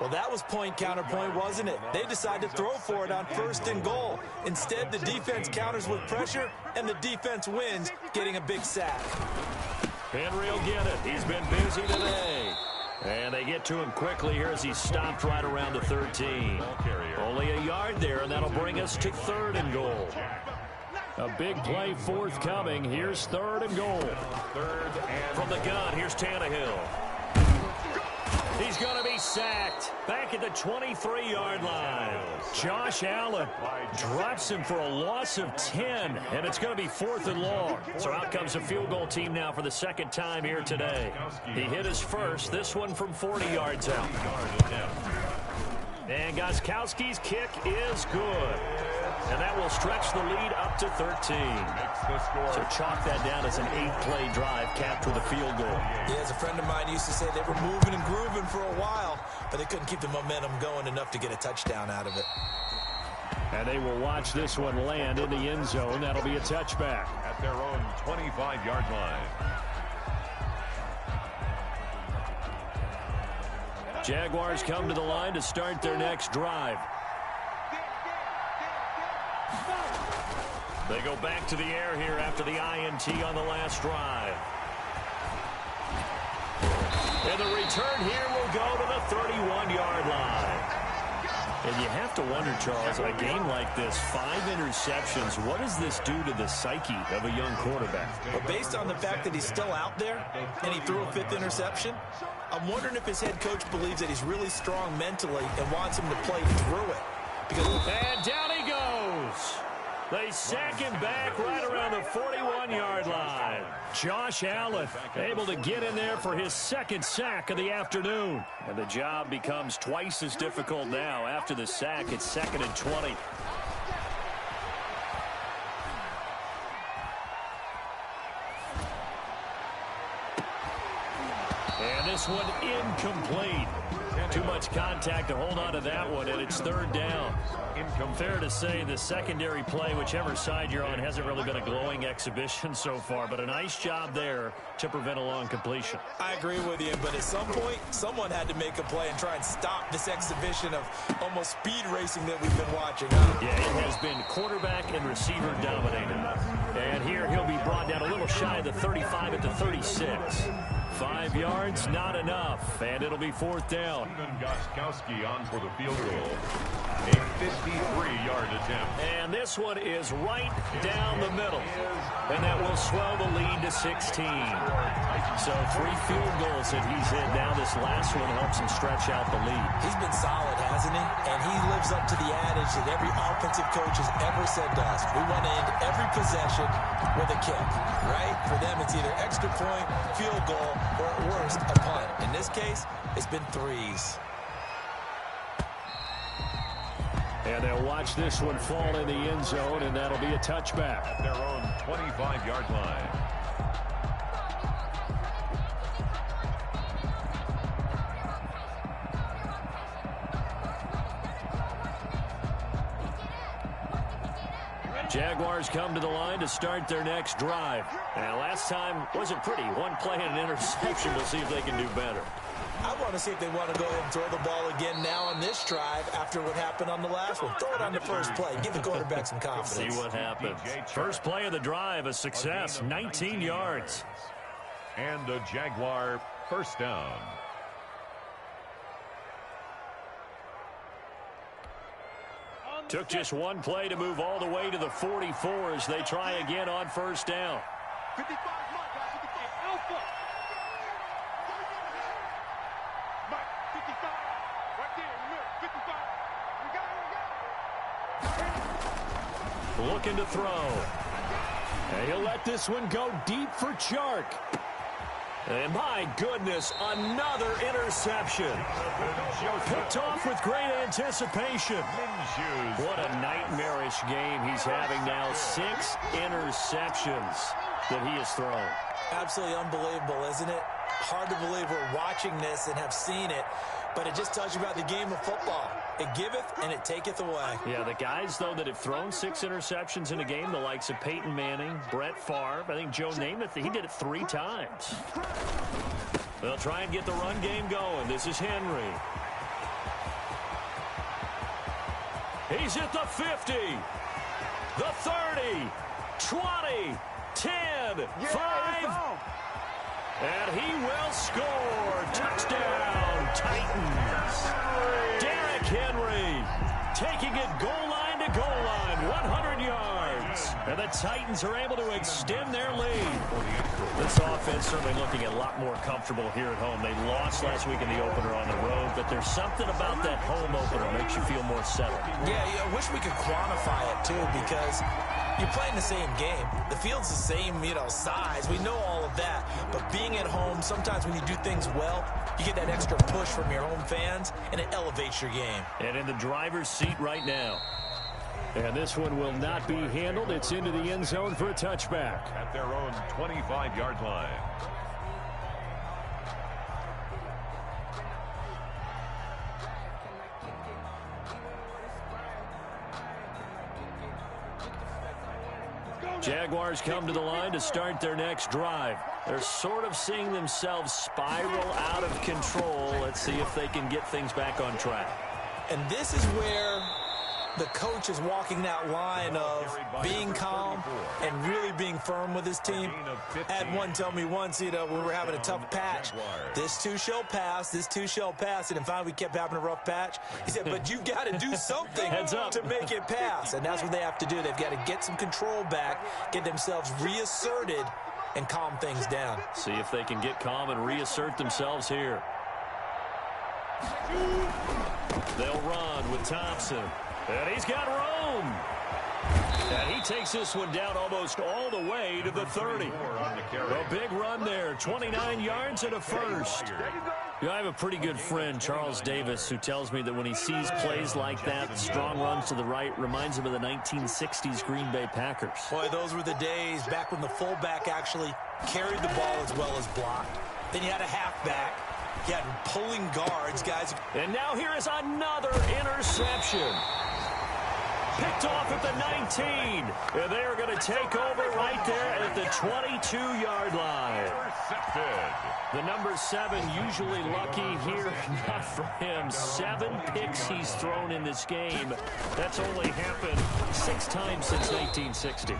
Well, that was point counterpoint, wasn't it? They decided to throw for it on 1st and goal. Instead, the defense counters with pressure, and the defense wins, getting a big sack. Henry will get it. He's been busy today. And they get to him quickly here as he stopped right around the 13. Only a yard there, and that'll bring us to 3rd and goal. A big play forthcoming. Here's 3rd and goal. From the gun, here's Tannehill. He's going to be sacked back at the 23-yard line. Josh Allen drops him for a loss of 10, and it's going to be 4th and long. So out comes a field goal team now for the 2nd time here today. He hit his first, this one from 40 yards out. And Gostkowski's kick is good. And that will stretch the lead up to 13. So chalk that down as an 8-play drive capped with a field goal. Yeah, as a friend of mine used to say, they were moving and grooving for a while, but they couldn't keep the momentum going enough to get a touchdown out of it. And they will watch this one land in the end zone. That'll be a touchback. At their own 25-yard line. Jaguars come to the line to start their next drive. They go back to the air here after the INT on the last drive. And the return here will go to the 31-yard line. And you have to wonder, Charles, a game like this, 5 interceptions, what does this do to the psyche of a young quarterback? But based on the fact that he's still out there and he threw a 5th interception, I'm wondering if his head coach believes that he's really strong mentally and wants him to play through it. And down he goes. They sack him back right around the 41-yard line. Josh Allen able to get in there for his 2nd sack of the afternoon. And the job becomes twice as difficult now. After the sack, it's 2nd and 20. And this one incomplete. Too much contact to hold on to that one, and it's 3rd down. Fair to say the secondary play, whichever side you're on, hasn't really been a glowing exhibition so far, but a nice job there to prevent a long completion. I agree with you, but at some point, someone had to make a play and try and stop this exhibition of almost speed racing that we've been watching. Yeah, it has been quarterback and receiver dominated. And here he'll be brought down a little shy of the 35 at the 36. 5 yards, not enough, and it'll be 4th down. Gostkowski on for the field goal. A 53-yard attempt. And this one is right down the middle. And that will swell the lead to 16. So 3 field goals that he's hit. Now this last one helps him stretch out the lead. He's been solid, hasn't he? And he lives up to the adage that every offensive coach has ever said to us. We want to end every possession with a kick, right? For them, it's either extra point, field goal, or at worst, a punt. In this case, it's been 3s. And they'll watch this one fall in the end zone, and that'll be a touchback. At their own 25-yard line. Jaguars come to the line to start their next drive. And last time wasn't pretty. 1 play and an interception. We'll see if they can do better. I want to see if they want to go ahead and throw the ball again now on this drive after what happened on the last one. Throw it on the first play. Give the quarterback some confidence. See what happens. First play of the drive, a success. 19 yards. And a Jaguar 1st down. Took just 1 play to move all the way to the 44 as they try again on 1st down. 55, Alpha. 55, right there, 55. We got it. Looking to throw. And he'll let this one go deep for Chark. And my goodness, another interception. Picked off with great anticipation. What a nightmarish game he's having now. 6 interceptions that he has thrown. Absolutely unbelievable, isn't it? Hard to believe we're watching this and have seen it, but it just tells you about the game of football. It giveth and it taketh away. Yeah, the guys, though, that have thrown 6 interceptions in a game, the likes of Peyton Manning, Brett Favre, I think Joe Namath, he did it 3 times. They'll try and get the run game going. This is Henry. He's at the 50, the 30, 20, 10, 5, and he will score. Touchdown, Titans. Derrick Henry taking it goal line to goal line, 100 yards. And the Titans are able to extend their lead. This offense certainly looking a lot more comfortable here at home. They lost last week in the opener on the road, but there's something about that home opener that makes you feel more settled. Yeah, I wish we could quantify it, too, because you're playing the same game. The field's the same, size. We know all of that. But being at home, sometimes when you do things well, you get that extra push from your home fans, and it elevates your game. And in the driver's seat right now. And this one will not be handled. It's into the end zone for a touchback. At their own 25-yard line. Jaguars come to the line to start their next drive. They're sort of seeing themselves spiral out of control. Let's see if they can get things back on track. And this is where the coach is walking that line of being calm and really being firm with his team. I had one tell me once, when we were having a tough patch, this too shall pass, this too shall pass. And finally we kept having a rough patch. He said, but you've got to do something to make it pass. And that's what they have to do. They've got to get some control back, get themselves reasserted, and calm things down. See if they can get calm and reassert themselves here. They'll run with Thompson. And he's got room. And he takes this one down almost all the way to the 30. A big run there, 29 yards and a first. I have a pretty good friend, Charles Davis, who tells me that when he sees plays like that, strong runs to the right, reminds him of the 1960s Green Bay Packers. Boy, those were the days back when the fullback actually carried the ball as well as blocked. Then you had a halfback. You had pulling guards, guys. And now here is another interception. Picked off at the 19. And they are going to take over right there at the 22-yard line. The number 7 usually lucky here. Not for him. 7 picks he's thrown in this game. That's only happened 6 times since 1960.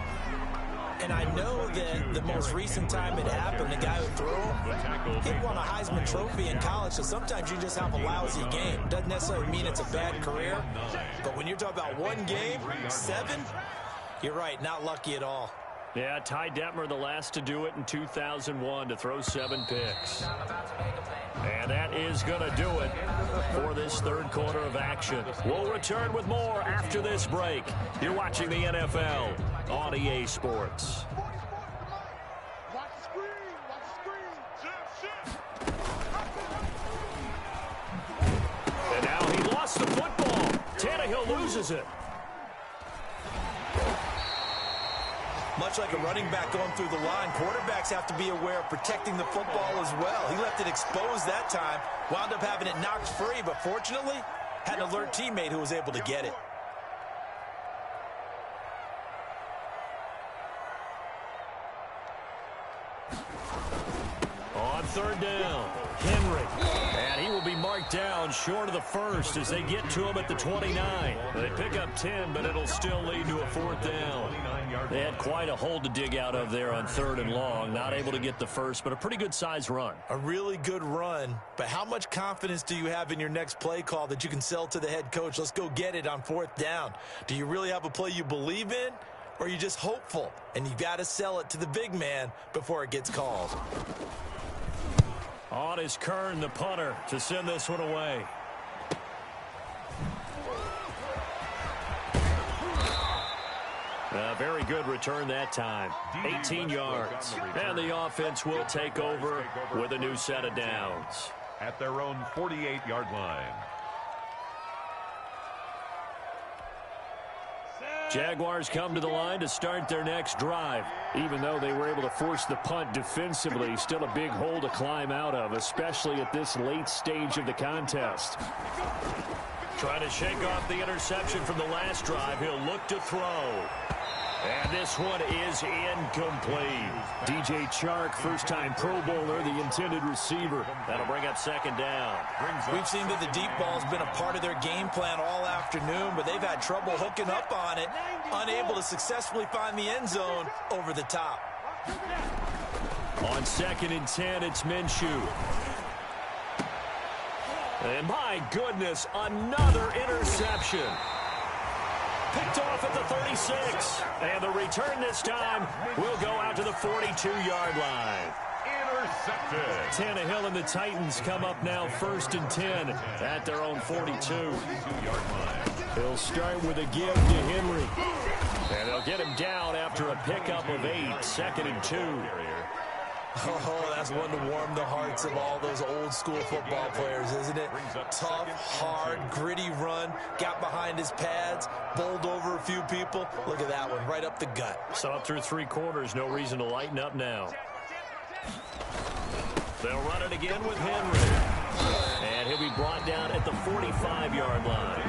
And I know that the most recent time it happened, the guy who threw him, he won a Heisman Trophy in college, so sometimes you just have a lousy game. Doesn't necessarily mean it's a bad career, but when you're talking about one game, 7, you're right, not lucky at all. Yeah, Ty Detmer, the last to do it in 2001, to throw 7 picks. And that is going to do it for this third quarter of action. We'll return with more after this break. You're watching the NFL on EA Sports. And now he lost the football. Tannehill loses it. Much like a running back going through the line, quarterbacks have to be aware of protecting the football as well. He left it exposed that time, wound up having it knocked free, but fortunately, had an alert teammate who was able to get it. On third down, Henry. And he will be marked down short of the first as they get to him at the 29. They pick up 10, but it'll still lead to a 4th down. They had quite a hole to dig out of there on 3rd and long. Not able to get the first, but a pretty good size run. A really good run, but how much confidence do you have in your next play call that you can sell to the head coach? Let's go get it on 4th down. Do you really have a play you believe in, or are you just hopeful? And you got to sell it to the big man before it gets called. On is Kern, the punter, to send this one away. A very good return that time. 18 yards. And the offense will take over with a new set of downs. At their own 48-yard line. Jaguars come to the line to start their next drive. Even though they were able to force the punt defensively, still a big hole to climb out of, especially at this late stage of the contest. Trying to shake off the interception from the last drive. He'll look to throw. And this one is incomplete. DJ Chark, first-time Pro Bowler, the intended receiver. That'll bring up second down. We've seen that the deep ball's been a part of their game plan all afternoon, but they've had trouble hooking up on it, unable to successfully find the end zone over the top. On 2nd and 10, it's Minshew. And my goodness, another interception. Picked off at the 36. And the return this time will go out to the 42-yard line. Intercepted. Tannehill and the Titans come up now 1st and 10 at their own 42-yard line. He'll start with a give to Henry. And they'll get him down after a pickup of 8, 2nd and 2. Oh, that's one to warm the hearts of all those old-school football players, isn't it? Tough, hard, gritty run, got behind his pads, bowled over a few people. Look at that one, right up the gut. So up through 3 quarters, no reason to lighten up now. They'll run it again with Henry. And he'll be brought down at the 45-yard line.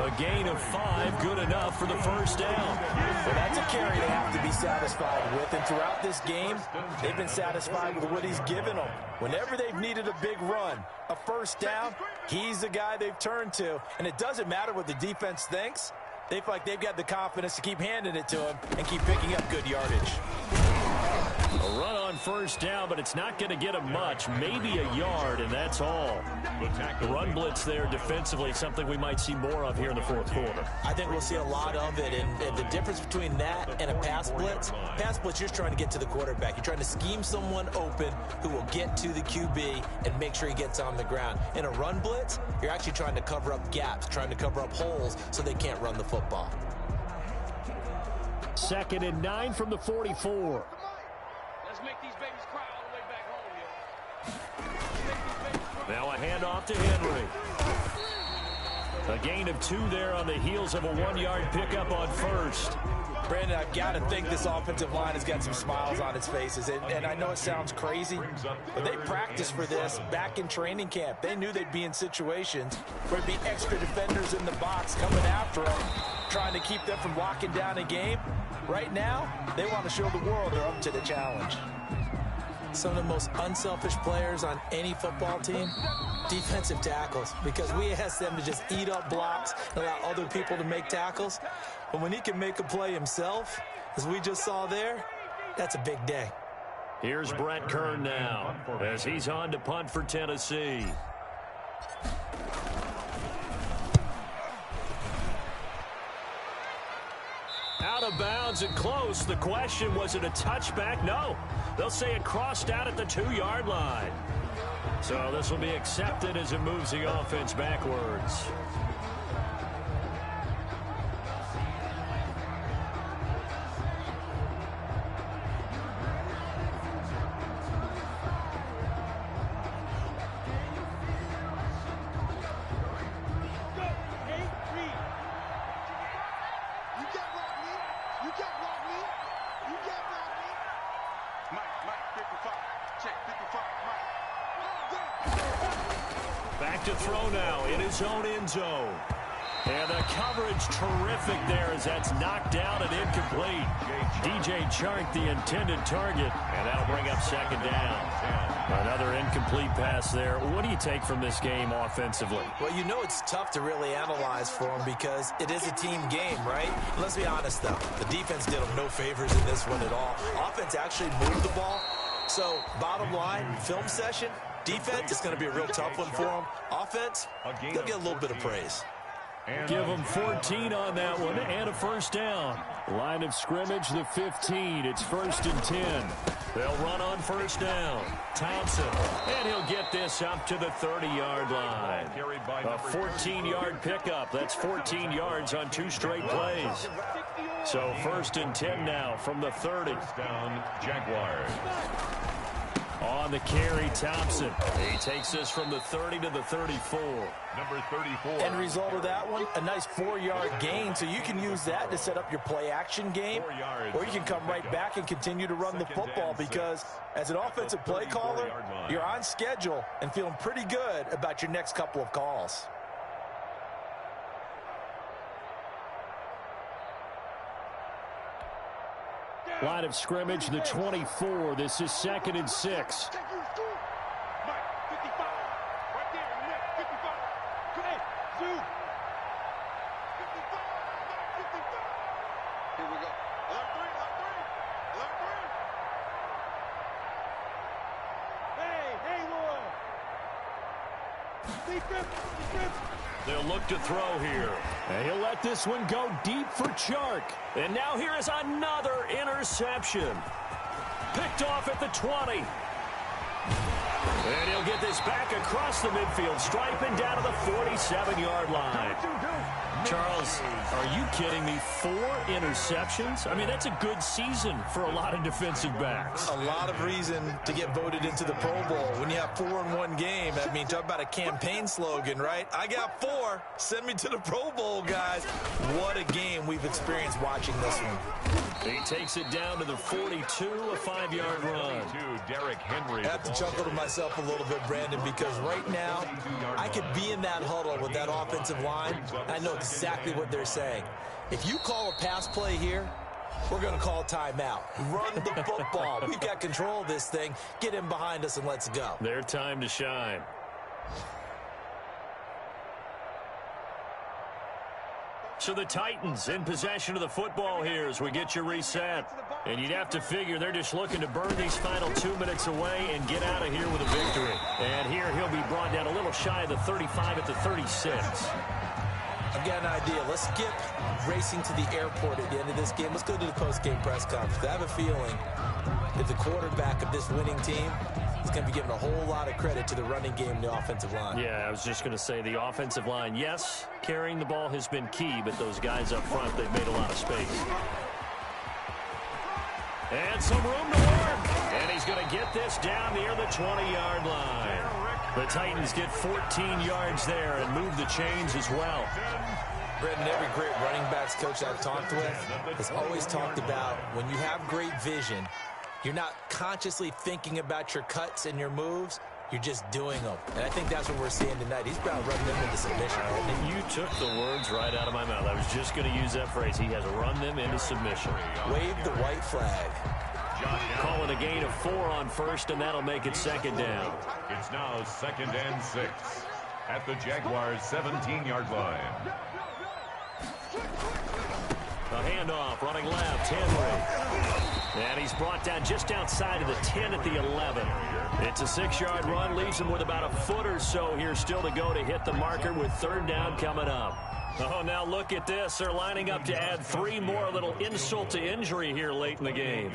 A gain of 5, good enough for the first down. Well, that's a carry they have to be satisfied with. And throughout this game, they've been satisfied with what he's given them. Whenever they've needed a big run, a first down, he's the guy they've turned to. And it doesn't matter what the defense thinks. They feel like they've got the confidence to keep handing it to him and keep picking up good yardage. A run on first down, but it's not going to get him much. Maybe a yard, and that's all. The run blitz there defensively, something we might see more of here in the 4th quarter. I think we'll see a lot of it, and the difference between that and a pass blitz, you're just trying to get to the quarterback. You're trying to scheme someone open who will get to the QB and make sure he gets on the ground. In a run blitz, you're actually trying to cover up gaps, trying to cover up holes so they can't run the football. 2nd and 9 from the 44. Make these babies cry all the way back home, yo. Now a handoff to Henry. A gain of 2 there on the heels of a 1-yard pickup on first. Brandon, I've got to think this offensive line has got some smiles on its faces. And I know it sounds crazy, but they practiced for this back in training camp. They knew they'd be in situations where there'd be extra defenders in the box coming after them, trying to keep them from locking down a game. Right now, they want to show the world they're up to the challenge. Some of the most unselfish players on any football team, defensive tackles, because we ask them to just eat up blocks and allow other people to make tackles. But when he can make a play himself, as we just saw there, that's a big day. Here's Brett Kern now as he's on to punt for Tennessee. Out of bounds and close. The question, was it a touchback? No. They'll say it crossed out at the 2-yard line. So this will be accepted as it moves the offense backwards. Back to throw now in his own end zone. And the coverage terrific there as that's knocked down and incomplete. DJ Chark, the intended target, and that'll bring up second down. Another incomplete pass there. What do you take from this game offensively? Well, you know it's tough to really analyze for them because it is a team game, right? Let's be honest, though. The defense did them no favors in this one at all. Offense actually moved the ball. So, bottom line, film session, defense is going to be a real tough one for them. Offense, they'll get a little bit of praise. Give them 14 on that one and a first down. Line of scrimmage, the 15. It's 1st and 10. They'll run on first down. Thompson, and he'll get this up to the 30-yard line. A 14-yard pickup. That's 14 yards on 2 straight plays. So 1st and 10 now from the 30. First down, Jaguars. On the carry, Thompson. He takes this from the 30 to the 34. Number 34. End result of that one, a nice 4-yard gain. So you can use that to set up your play-action game, or you can come right back and continue to run the football because as an offensive play caller, you're on schedule and feeling pretty good about your next couple of calls. Line of scrimmage, the 24. This is 2nd and 6. They'll look to throw here. And he'll let this one go deep for Chark. And now here is another interception. Picked off at the 20. And he'll get this back across the midfield stripe and down to the 47-yard line. Charles, are you kidding me? 4 interceptions? I mean, that's a good season for a lot of defensive backs. A lot of reason to get voted into the Pro Bowl. When you have 4 in one game, I mean, talk about a campaign slogan, right? I got 4. Send me to the Pro Bowl, guys. What a game we've experienced watching this one. He takes it down to the 42, a 5-yard run. Derrick Henry. I have to chuckle to myself a little bit, Brandon, because right now I could be in that huddle with that offensive line. I know exactly what they're saying. If you call a pass play here, we're going to call timeout. Run the football. We've got control of this thing. Get in behind us and let's go. Their time to shine. So the Titans in possession of the football here as we get you reset. And you'd have to figure they're just looking to burn these final 2 minutes away and get out of here with a victory. And here he'll be brought down a little shy of the 35 at the 36. I've got an idea. Let's skip racing to the airport at the end of this game. Let's go to the post-game press conference. I have a feeling that the quarterback of this winning team is going to be giving a whole lot of credit to the running game and the offensive line. Yeah, I was just going to say the offensive line, yes, carrying the ball has been key, but those guys up front, they've made a lot of space. And some room to work. And he's going to get this down near the 20-yard line. The Titans get 14 yards there and move the chains as well. Brendan, every great running backs coach I've talked with has always talked about when you have great vision, you're not consciously thinking about your cuts and your moves. You're just doing them. And I think that's what we're seeing tonight. He's about running them into submission. You took the words right out of my mouth. I was just going to use that phrase. He has run them into submission. Wave the white flag. Calling a gain of 4 on first, and that'll make it 2nd down. It's now 2nd and 6 at the Jaguars' 17-yard line. A handoff, running left, Henry. And he's brought down just outside of the 10 at the 11. It's a 6-yard run, leaves him with about a foot or so here still to go to hit the marker with 3rd down coming up. Oh, now look at this. They're lining up to add 3 more, a little insult to injury here late in the game.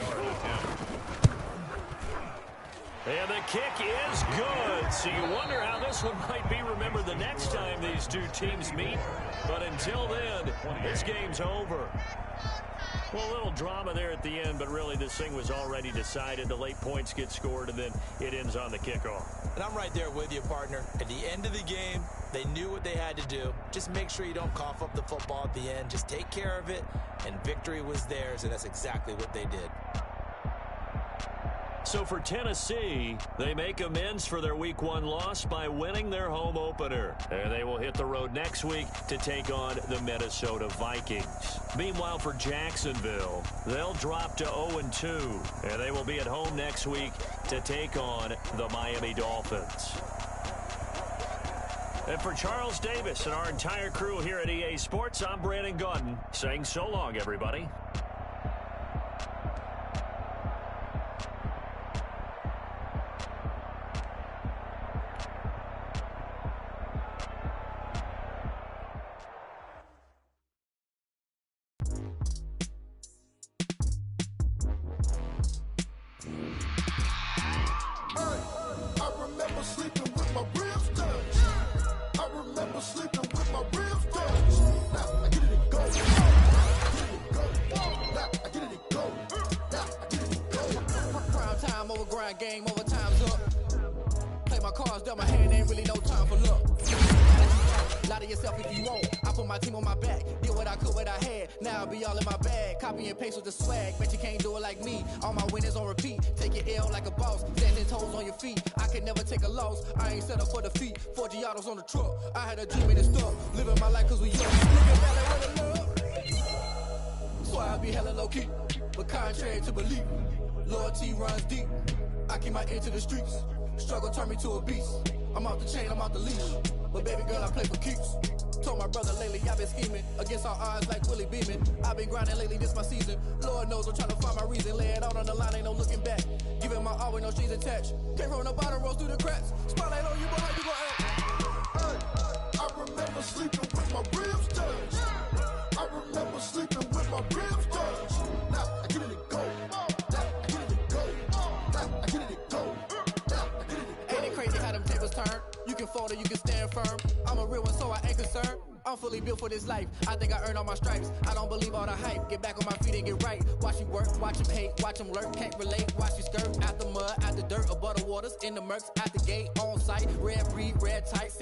And the kick is good. So you wonder how this one might be remembered the next time these two teams meet. But until then, this game's over. Well, a little drama there at the end, but really this thing was already decided. The late points get scored, and then it ends on the kickoff. And I'm right there with you, partner. At the end of the game, they knew what they had to do. Just make sure you don't cough up the football at the end. Just take care of it, and victory was theirs, and that's exactly what they did. So for Tennessee, they make amends for their Week 1 loss by winning their home opener. And they will hit the road next week to take on the Minnesota Vikings. Meanwhile, for Jacksonville, they'll drop to 0-2. And they will be at home next week to take on the Miami Dolphins. And for Charles Davis and our entire crew here at EA Sports, I'm Brandon Gaudin saying so long, everybody. grind game, overtime's up. Play my cards, dealt my hand, ain't really no time for luck. Lie to yourself if you want. I put my team on my back, did what I could, what I had. Now I'll be all in my bag, copy and paste with the swag. Bet you can't do it like me. All my winners on repeat. Take your L like a boss, standing toes on your feet. I can never take a loss. I ain't set up for defeat. 4 Giottos on the truck. I had a dream and it stuck. Living my life cause we young. Looking back at what I love. So I be hella low key, but contrary to belief, loyalty runs deep. I keep my ear to the streets. Struggle turned me to a beast. I'm out the chain, I'm out the leash. But baby girl, I play for keeps. Told my brother lately, I've been scheming against all odds like Willie Beeman. I've been grinding lately, this my season. Lord knows I'm trying to find my reason. Lay it out on the line, ain't no looking back. Giving my all with no strings attached. Came from the bottom, rose through the cracks. Spotlight on you, but how you gon' act? I remember sleeping with my ribs touched. I remember sleeping with my ribs touched. Now I get it go. Now I get it go. Now I get it go. Ain't it crazy how them tables turn? You can fold or you can stand firm. I'm a real one, so I ain't concerned. I'm fully built for this life. I think I earned all my stripes. I don't believe all the hype. Get back on my feet and get right. Watch you work, watch him hate, watch him lurk. Can't relate, watch you skirt. Out the mud, out the dirt, above the waters, in the murks, out the gate, on site. Red breed, red tight.